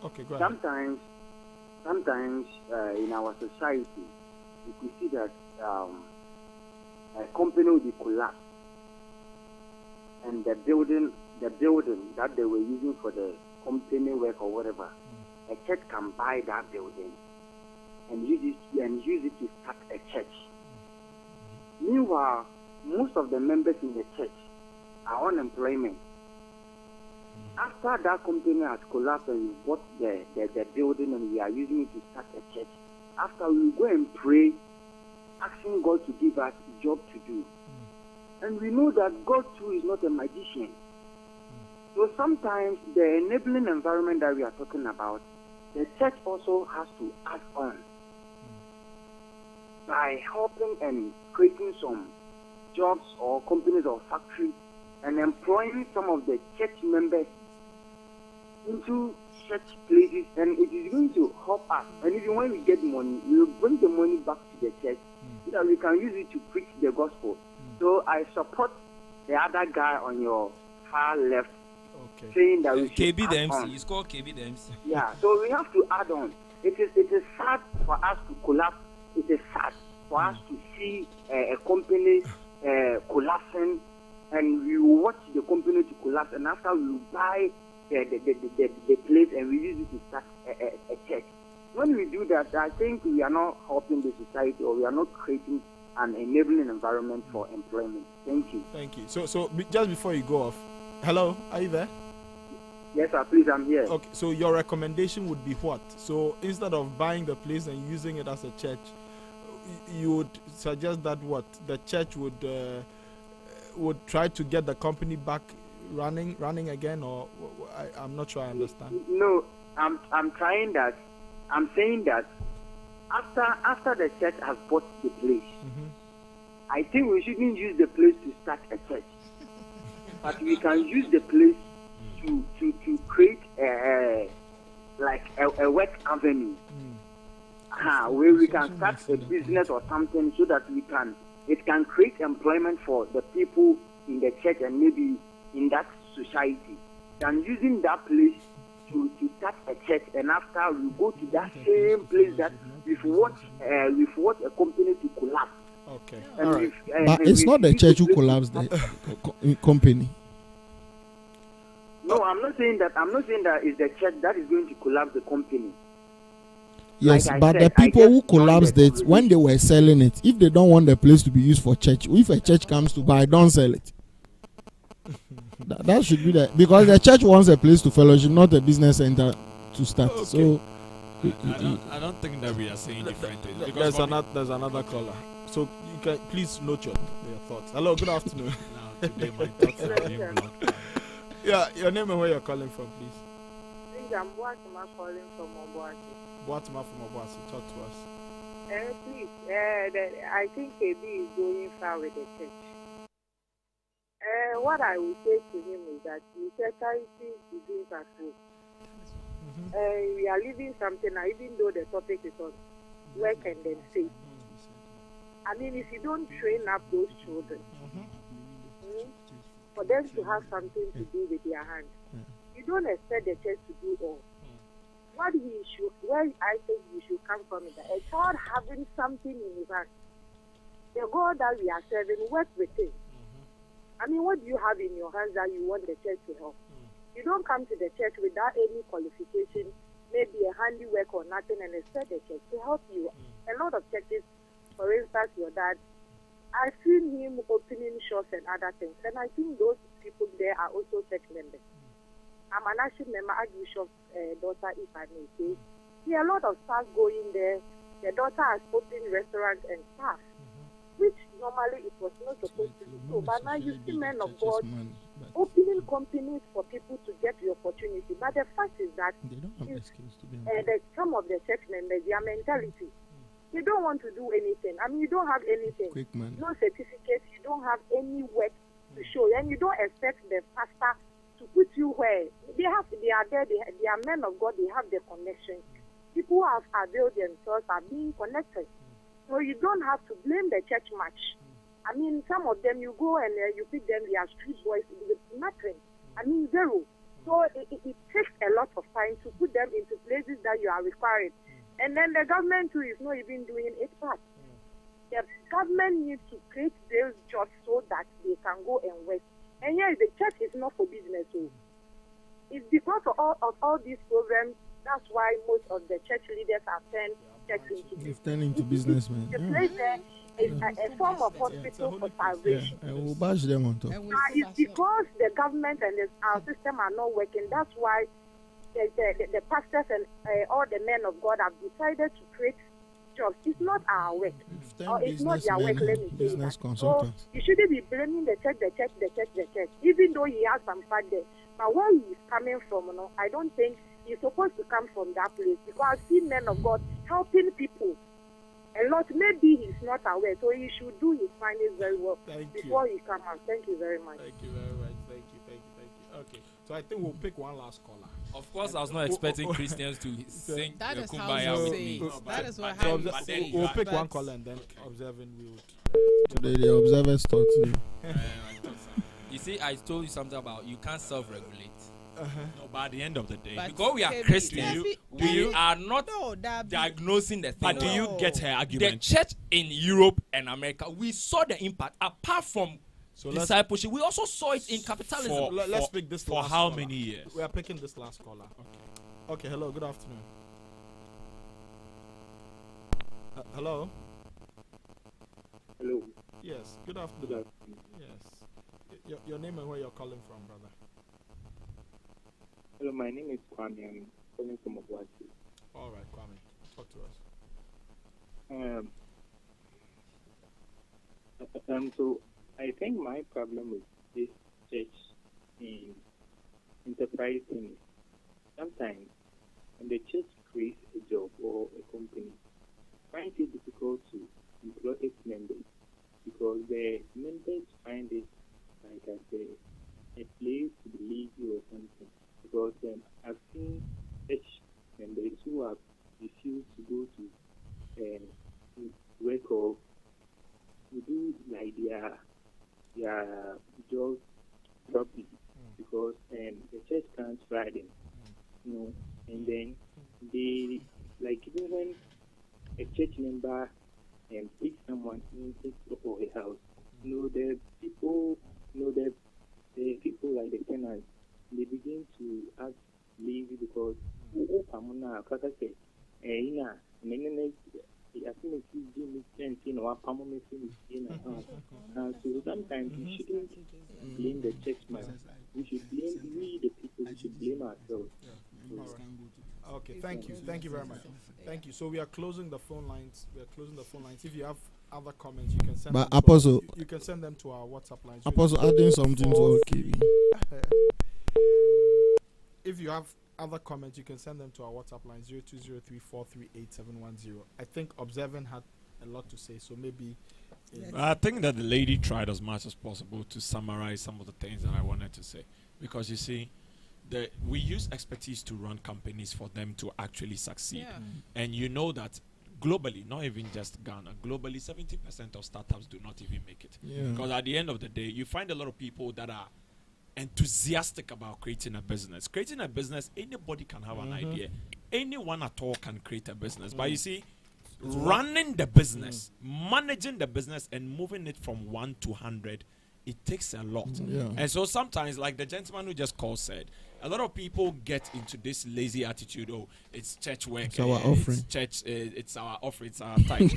[SPEAKER 5] Okay, go ahead.
[SPEAKER 6] Sometimes in our society, you could see that a company will be collapsed, and the building that they were using for the company work or whatever, a church can buy that building and use it to start a church. Meanwhile, most of the members in the church are on unemployment. After that company has collapsed and we bought the building and we are using it to start a church, after we go and pray, asking God to give us a job to do. And we know that God too is not a magician. So sometimes the enabling environment that we are talking about, the church also has to add on by helping and creating some jobs or companies or factories and employing some of the church members into church places, and it is going to help us. And even when we get money, we will bring the money back to the church so that we can use it to preach the gospel. So I support the other guy on your far left, saying that we should
[SPEAKER 1] KB
[SPEAKER 6] add
[SPEAKER 1] the MC.
[SPEAKER 6] on.
[SPEAKER 1] It's called KB the MC.
[SPEAKER 6] Yeah, so we have to add on. It is sad for us to collapse. It is sad for us to see a company collapsing, and we will watch the company to collapse, and after we will buy the place and we use it to start a church. When we do that, I think we are not helping the society, or we are not creating an enabling environment for employment. Thank you.
[SPEAKER 5] Thank you. So just before you go off, hello, are you there?
[SPEAKER 6] Yes, sir, please, I'm here.
[SPEAKER 5] Okay, so your recommendation would be what? So instead of buying the place and using it as a church, you would suggest that what? The church would try to get the company back running again, or I'm not sure I understand.
[SPEAKER 6] No, I'm trying that. I'm saying that after the church has bought the place, I think we shouldn't use the place to start a church, but we can use the place to create a work avenue, where we can start a business or something, so that it can create employment for the people in the church and maybe in that society, than using that place to start a church, and after we go to that same place that we've watched a company to collapse.
[SPEAKER 5] Okay.
[SPEAKER 6] And
[SPEAKER 5] right.
[SPEAKER 2] But it's not the church who collapsed the company.
[SPEAKER 6] No, I'm not saying that. I'm not saying that it's the church that is going to collapse the company.
[SPEAKER 2] Yes,
[SPEAKER 6] like
[SPEAKER 2] but the people who collapsed it, when they were selling it, if they don't want the place to be used for church, if a church comes to buy, don't sell it. That should be that, because the church wants a place to fellowship, not a business center to start. Okay. So
[SPEAKER 3] I don't think that we are saying different things.
[SPEAKER 5] There's another caller. So you can please note your thoughts. Hello, good afternoon.
[SPEAKER 3] Today my thoughts are blocked.
[SPEAKER 5] Yeah, your name and where you're calling from, please.
[SPEAKER 7] I think I'm Boatima calling from Obuasi.
[SPEAKER 5] Boatima from Obuasi, talk to us.
[SPEAKER 7] Please, I think KB is going far with the church. What I will say to him is that the charity begins at home. We are living something now, even though the topic is on work and then faith. I mean, if you don't train up those children, for them to have something to do with their hands, you don't expect the church to do all. Where I think we should come from is that a child having something in his hand, the God that we are serving, work with him. I mean, what do you have in your hands that you want the church to help? You don't come to the church without any qualification, maybe a handiwork or nothing, and expect the church to help you. A lot of churches, for instance, your dad, I've seen him opening shops and other things, and I think those people there are also church members. I'm an actual member, Archbishop's daughter, if I may say. See a lot of staff going there. The daughter has opened restaurants and stuff. which normally it was not supposed to be so. But now you see men of God opening companies for people to get the opportunity. But the fact is that some of the church members, their mentality, they don't want to do anything. I mean, you don't have anything, no certificates, you don't have any work to show, and you don't expect the pastor to put you where they are there. They are men of God. They have the connection. People who have availed themselves are being connected. So you don't have to blame the church much. I mean, some of them you go and you pick them, they are street boys with nothing. I mean, zero. So it takes a lot of time to put them into places that you are required. And then the government too is not even doing its part. The government needs to create those jobs so that they can go and work. And yes, the church is not for business. So it's because of all these programs. That's why most of the church leaders have turned church into business.
[SPEAKER 2] They've turned into businessmen.
[SPEAKER 7] The place there is a form of hospital for salvation.
[SPEAKER 2] We'll bash them on top.
[SPEAKER 7] It's because the government and our system are not working. That's why the pastors and all the men of God have decided to create jobs. It's not our work. Or it's not their work, let me say that. So you shouldn't be blaming the church. Even though he has some part there. But where he is coming from, I don't think he's supposed to come from that place. Because I've seen men of God helping people a lot. Maybe he's not aware. So he should do his findings very well before he comes out. Thank you very much.
[SPEAKER 5] Thank you very much. Thank you. Okay. So I think we'll pick one last caller.
[SPEAKER 1] Of course, I was not expecting Christians to sing
[SPEAKER 4] that is
[SPEAKER 1] Kumbaya with me.
[SPEAKER 4] That is what
[SPEAKER 5] So
[SPEAKER 4] happens.
[SPEAKER 5] we'll pick one caller and then observing will.
[SPEAKER 2] Today the observers thought today.
[SPEAKER 1] You see, I told you something about you can't self-regulate.
[SPEAKER 3] No, but at the end of the day,
[SPEAKER 1] because we are Christians, we are not diagnosing the thing.
[SPEAKER 3] But do you get her argument?
[SPEAKER 1] The church in Europe and America, we saw the impact. Apart from discipleship, we also saw it in capitalism.
[SPEAKER 5] Let's pick this
[SPEAKER 3] for
[SPEAKER 5] last
[SPEAKER 3] how
[SPEAKER 5] caller.
[SPEAKER 3] many years?
[SPEAKER 5] We are picking this last caller. Okay, hello, good afternoon. Hello?
[SPEAKER 6] Hello.
[SPEAKER 5] Yes, good afternoon. Yes. Your name and where you're calling from, brother?
[SPEAKER 6] Hello, my name is Kwame. I'm calling from Obuasi.
[SPEAKER 5] All right, Kwame, talk to us.
[SPEAKER 6] So I think my problem with this church in enterprising, sometimes when the church creates a job or a company, find it difficult to employ its members because the members find it, like I say, a place to be lazy or something. Because I've seen church members who have refused to go to work or to do like their jobs properly because the church can't fry them, and then they, like, even when a church member picks someone in his or her house, the people, the people like the tenants, they begin to act lazy because so sometimes we shouldn't blame the church man. We should blame the people. We should blame ourselves.
[SPEAKER 5] Okay, thank you very much. Thank you. So we are closing the phone lines. If you have other comments, you can send them.
[SPEAKER 2] Apostle,
[SPEAKER 5] you can send them to our WhatsApp lines.
[SPEAKER 2] Apostle, adding something to KB.
[SPEAKER 5] If you have other comments, you can send them to our WhatsApp line 0203438710. I think Observant had a lot to say, so maybe.
[SPEAKER 3] I think that the lady tried as much as possible to summarize some of the things that I wanted to say, because you see, we use expertise to run companies for them to actually succeed, and you know that globally, not even just Ghana, globally 70% of startups do not even make it, because at the end of the day, you find a lot of people that are enthusiastic about creating a business. Creating a business, anybody can have an idea. Anyone at all can create a business. But you see, running the business, managing the business, and moving it from 1 to 100, it takes a lot. And so sometimes, like the gentleman who just called said, a lot of people get into this lazy attitude. Oh, it's church work.
[SPEAKER 2] It's our offering.
[SPEAKER 3] It's church. It's our offering. It's our tithe.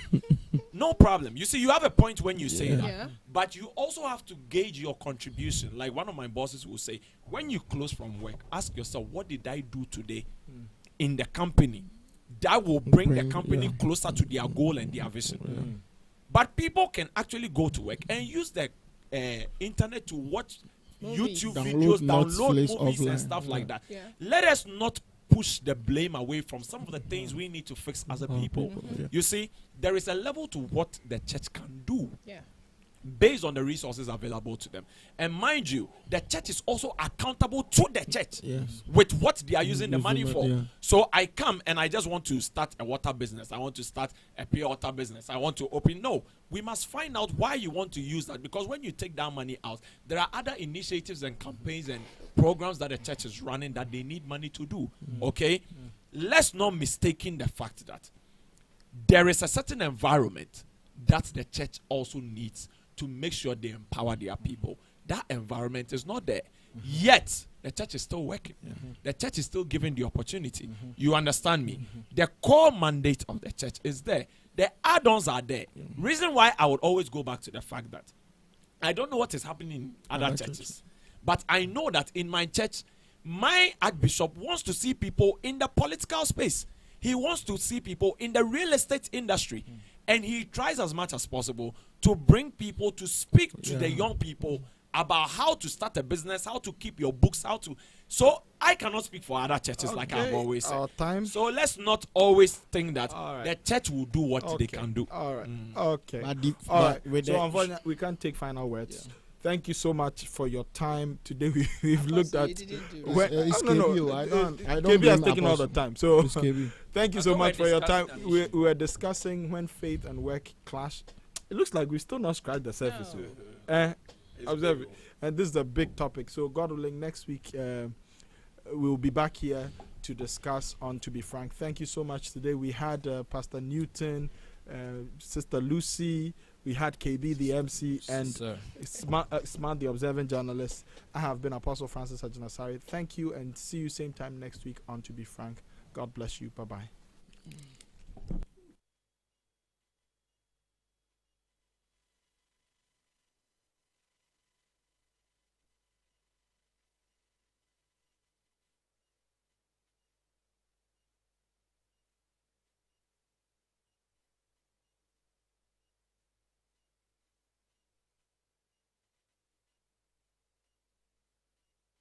[SPEAKER 3] No problem. You see, you have a point when you say that. But you also have to gauge your contribution. Like one of my bosses will say, when you close from work, ask yourself, what did I do today in the company that will bring the company closer to their goal and their vision? But people can actually go to work and use the internet to watch YouTube videos, download movies and stuff like that.
[SPEAKER 4] Yeah.
[SPEAKER 3] Let us not push the blame away from some of the things we need to fix as a people. You see, there is a level to what the church can do.
[SPEAKER 4] Yeah.
[SPEAKER 3] Based on the resources available to them. And mind you, the church is also accountable to the church with what they are using the money for. Yeah. So I come and I just want to start a water business. I want to start a pure water business. I want to open. No, we must find out why you want to use that. Because when you take that money out, there are other initiatives and campaigns and programs that the church is running that they need money to do. Okay? Let's not mistake the fact that there is a certain environment that the church also needs to make sure they empower their people. That environment is not there. Yet, the church is still working. The church is still giving the opportunity. You understand me? The core mandate of the church is there. The add-ons are there. Reason why I would always go back to the fact that I don't know what is happening in other churches. But I know that in my church, my archbishop wants to see people in the political space. He wants to see people in the real estate industry. And he tries as much as possible to bring people to speak to the young people about how to start a business, how to keep your books, how to. So I cannot speak for other churches like I've always said. So let's not always think that the church will do what they can do.
[SPEAKER 5] All right. Okay. All right. So unfortunately, we can't take final words. Yeah. Thank you so much for your time today. We've looked at.
[SPEAKER 2] No. I don't.
[SPEAKER 5] KB has taken all the time. So thank you so much for your time. We were discussing when faith and work clash. It looks like we still not scratched the surface. Observe it. And this is a big topic. So God willing, next week we'll be back here to discuss on To Be Frank. Thank you so much. Today we had Pastor Newton, Sister Lucy. We had KB, the MC, and Smart, the observant journalist. I have been Apostle Francis Ajinasari. Thank you, and see you same time next week on To Be Frank. God bless you. Bye-bye.